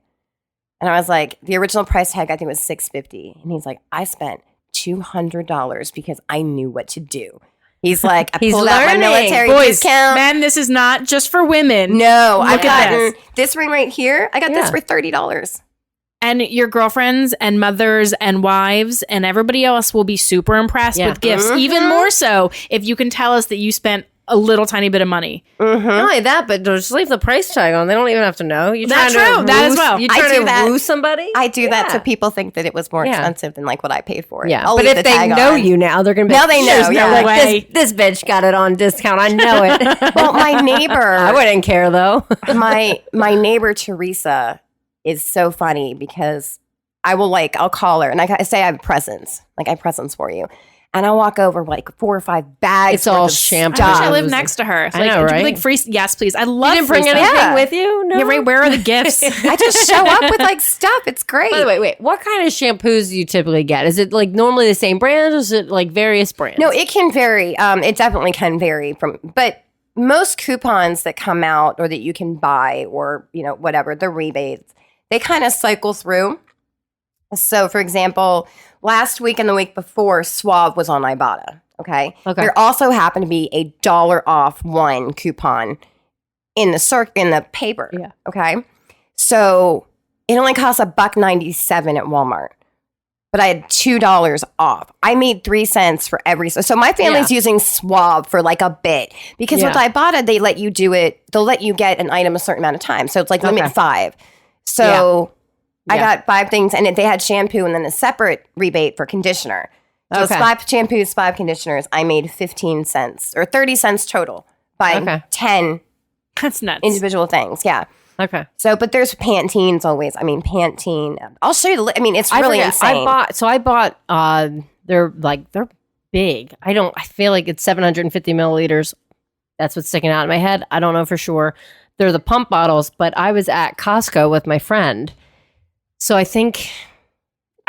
And I was like, the original price tag I think was $650. And he's like, I spent $200 because I knew what to do. He's like, I He's pulled out my learning. military Boys, discount. men, this is not just for women. No, I've Look at gotten this ring right here. I got this Yeah. for $30. And your girlfriends and mothers and wives and everybody else will be super impressed Yeah. with gifts. Even more so if you can tell us that you spent a little tiny bit of money. Mm-hmm. Not only that, but just leave the price tag on. They don't even have to know. You That's trying to true. That woo- as well. You I trying do to that. woo somebody? I do that Yeah. so people think that it was more Yeah. expensive than like what I paid for it. Yeah, I'll but leave if the they tag know on. you now, they're gonna be Now like, they know, "There's yeah. no like, way." this bitch got it on discount. I know it. Well, my neighbor, I wouldn't care though. my neighbor Teresa is so funny because I'll call her and I say I have presents, like I have presents for you. And I'll walk over like 4 or 5 bags. It's all worth of shampoo. I wish stuff. I lived was next to her. It's I like, know, would you be right? like free? Yes, please. I love You didn't bring free anything stuff. Yeah. with you? No. Yeah, right. Where are the gifts? I just show up with like stuff. It's great. By the way, wait. What kind of shampoos do you typically get? Is it like normally the same brand, or is it like various brands? No, it can vary. It definitely can vary but most coupons that come out or that you can buy or, whatever, the rebates, they kind of cycle through. So, for example, last week and the week before, Suave was on Ibotta. Okay. Okay. There also happened to be a $1 off one coupon in the paper. Yeah. Okay. So it only costs $1.97 at Walmart. But I had $2 off. I made 3 cents for every. So my family's using Suave for like a bit because with Ibotta they let you do it. They'll let you get an item a certain amount of time. So it's like limit 5. So I got 5 things, and they had shampoo and then a separate rebate for conditioner. So it's 5 shampoos, 5 conditioners. I made 15 cents or 30 cents total buying 10 That's nuts. individual things. Yeah. Okay. So, but there's Pantene's always. I mean, Pantene. I'll show you the. I mean, it's I really forget. insane. I bought. They're big. I feel like it's 750 milliliters. That's what's sticking out in my head. I don't know for sure. They're the pump bottles, but I was at Costco with my friend. So I think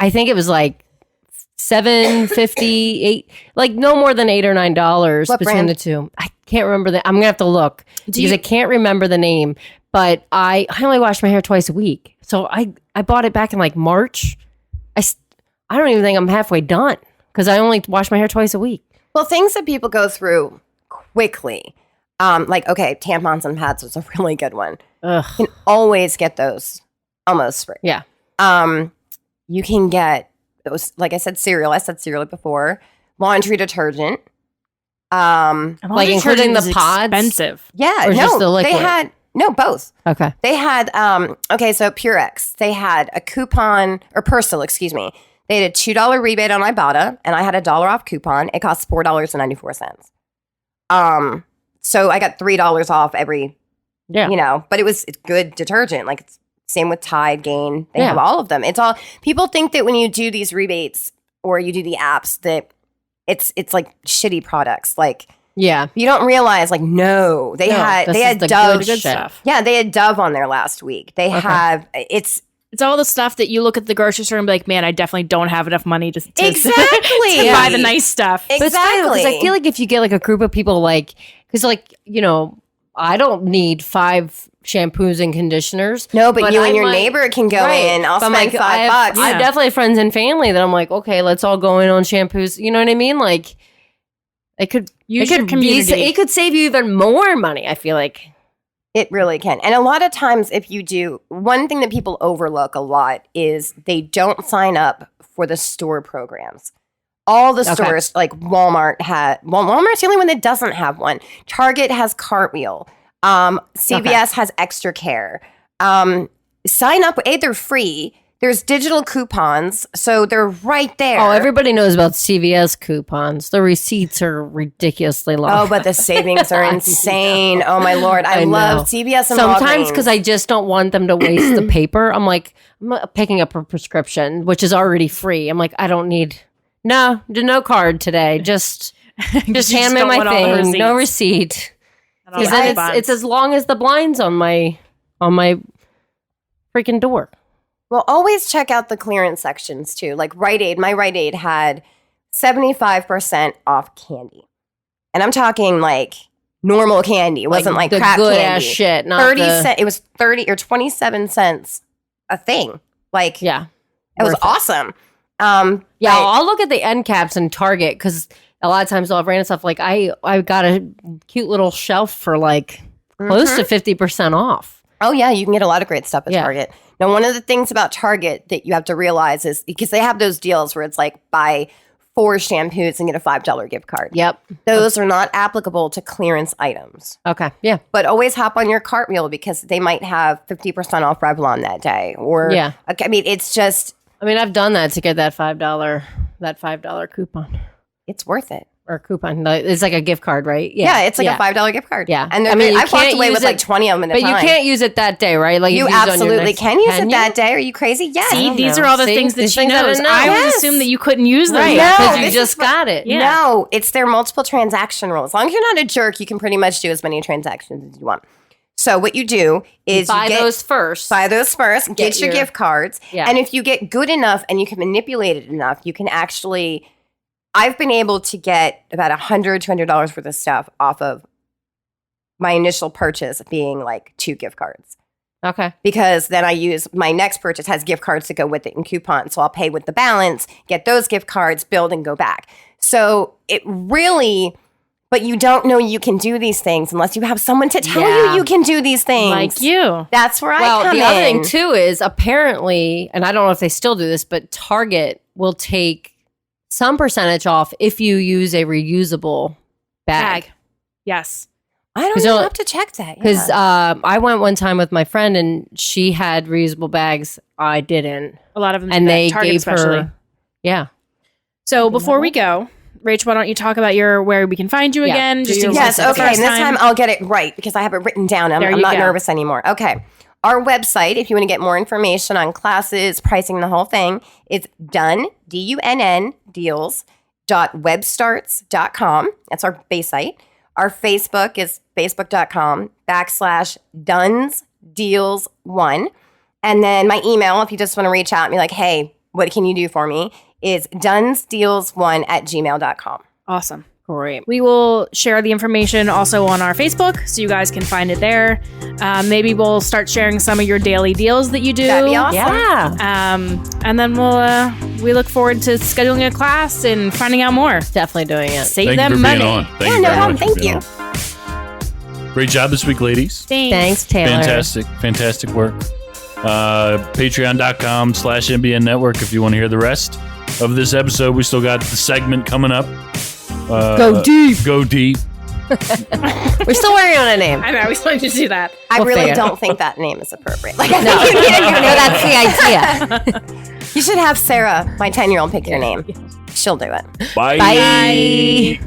it was like $7.58, like no more than $8 or $9 What between brand? the two. I can't remember I'm gonna have to look because I can't remember the name. But I only wash my hair twice a week, so I bought it back in like March. I don't even think I'm halfway done because I only wash my hair twice a week. Well, things that people go through quickly, like, okay, tampons and pads was a really good one. Ugh. You can always get those almost free. Yeah. You can get those, like I said, cereal. I said cereal before. Laundry detergent. Like including the pods? Expensive. Yeah, Or no, just the liquid? they had both. Okay. They had okay, so Purex. They had a coupon or Persil, excuse me. They had a $2 rebate on Ibotta, and I had a $1 off coupon. It cost $4.94. So I got $3 off every, but it's good detergent. Like it's same with Tide, Gain. They have all of them. It's all people think that when you do these rebates or you do the apps that it's like shitty products. Like Yeah. you don't realize, like, no, they had the Dove. good stuff. Yeah, they had Dove on there last week. They have It's all the stuff that you look at the grocery store and be like, man, I definitely don't have enough money to Exactly. to buy the nice stuff. But it's funny because I feel like if you get like a group of people, like, because like, I don't need 5 shampoos and conditioners. No, but you and your might- neighbor can go in. I'll But I'm spend like, $5. I definitely have friends and family that I'm like, okay, let's all go in on shampoos. You know what I mean? Like, it could Use your community. It could save you even more money. I feel like. It really can. And a lot of times, if you do, one thing that people overlook a lot is they don't sign up for the store programs. All the stores, like Walmart's the only one that doesn't have one. Target has Cartwheel. CVS has Extra Care. Sign up. They're free. There's digital coupons, so they're right there. Oh, everybody knows about CVS coupons. The receipts are ridiculously long. Oh, but the savings are insane. Oh, my Lord. I love know. CVS and Sometimes Walgreens. because I just don't want them to waste the paper. I'm like, I'm picking up a prescription, which is already free. I'm like, I don't need no card today. Just hand me don't my want all the thing. No receipts. receipt. And all Because the then coupons. it's as long as the blinds on my freaking door. Well, always check out the clearance sections too. Like Rite Aid, my Rite Aid had 75% off candy. And I'm talking like normal candy. It wasn't like the crap good candy. ass shit. Not 30 the, cent. It was 30 or 27 cents a thing. Like, Yeah. it was worth it. awesome. Yeah, but- I'll look at the end caps in Target because a lot of times they'll have random stuff. Like I got a cute little shelf for like close to 50% off. Oh, yeah, you can get a lot of great stuff at Yeah. Target. Now, one of the things about Target that you have to realize is because they have those deals where it's like buy 4 shampoos and get a $5 gift card. Yep. Those are not applicable to clearance items. Okay. Yeah. But always hop on your Cartwheel because they might have 50% off Revlon that day. Or, Yeah. I mean, it's just, I mean, I've done that to get that $5 coupon it's worth it. or coupon. It's like a gift card, right? Yeah, it's like a $5 gift card. Yeah. And I mean, you I've walked can't away use with like it- 20 of them at a But time. you can't use it that day, right? Like You use it on your absolutely next- can use it you? that day. Are you crazy? Yes. See, don't these know. are all the See? things that These she things I knows. didn't know. I Yes. would assume that you couldn't use them. Right. No, Because you this just got it. Yeah. No, it's their multiple transaction rule. As long as you're not a jerk, you can pretty much do as many transactions as you want. So what you do is Buy you get, those first. buy those first, get your gift cards, Yeah. and if you get good enough and you can manipulate it enough, you can actually. I've been able to get about $100, $200 worth of stuff off of my initial purchase being like 2 gift cards. Okay. Because then I use my next purchase has gift cards to go with it and coupons. So I'll pay with the balance, get those gift cards, build and go back. So it really, but you don't know you can do these things unless you have someone to tell Yeah. you can do these things. Like you. That's where I Well, come the in. other thing too is apparently, and I don't know if they still do this, but Target will take some percentage off if you use a reusable bag. Bag. Yes. I don't 'Cause know. they'll- I have to check that. Because Yeah. I went one time with my friend and she had reusable bags. I didn't, A lot of them do and that. they Target gave especially. her. Yeah. So before we go, Rach, why don't you talk about where we can find you Yeah, again? do Just your in Yes, case it's the okay. And first this time I'll get it right because I have it written down. There I'm you not go. nervous anymore. Okay. Our website, if you want to get more information on classes, pricing, the whole thing, is done, DUNN, deals.webstarts.com. That's our base site. Our Facebook is facebook.com/DunsDeals1. And then my email, if you just want to reach out and be like, hey, what can you do for me, is dunsdeals1@gmail.com. Awesome. Great. We will share the information also on our Facebook, so you guys can find it there. Maybe we'll start sharing some of your daily deals that you do. That'd be awesome. Yeah. And then we look forward to scheduling a class and finding out more. Definitely doing it. Save Thank them you for money. being on. Thank Yeah, you no very problem. much for Thank being you. on. Great job this week, ladies. Thanks, Taylor. Fantastic work. Patreon.com/MBN Network if you want to hear the rest of this episode. We still got the segment coming up. Go deep. Go deep. We're still working on a name. I know, we still need to do that. I We'll really figure it don't out. think that name is appropriate. Like, I No, think you need a new name. that's the idea. You should have Sarah, my 10-year-old, pick your name. She'll do it. Bye. Bye.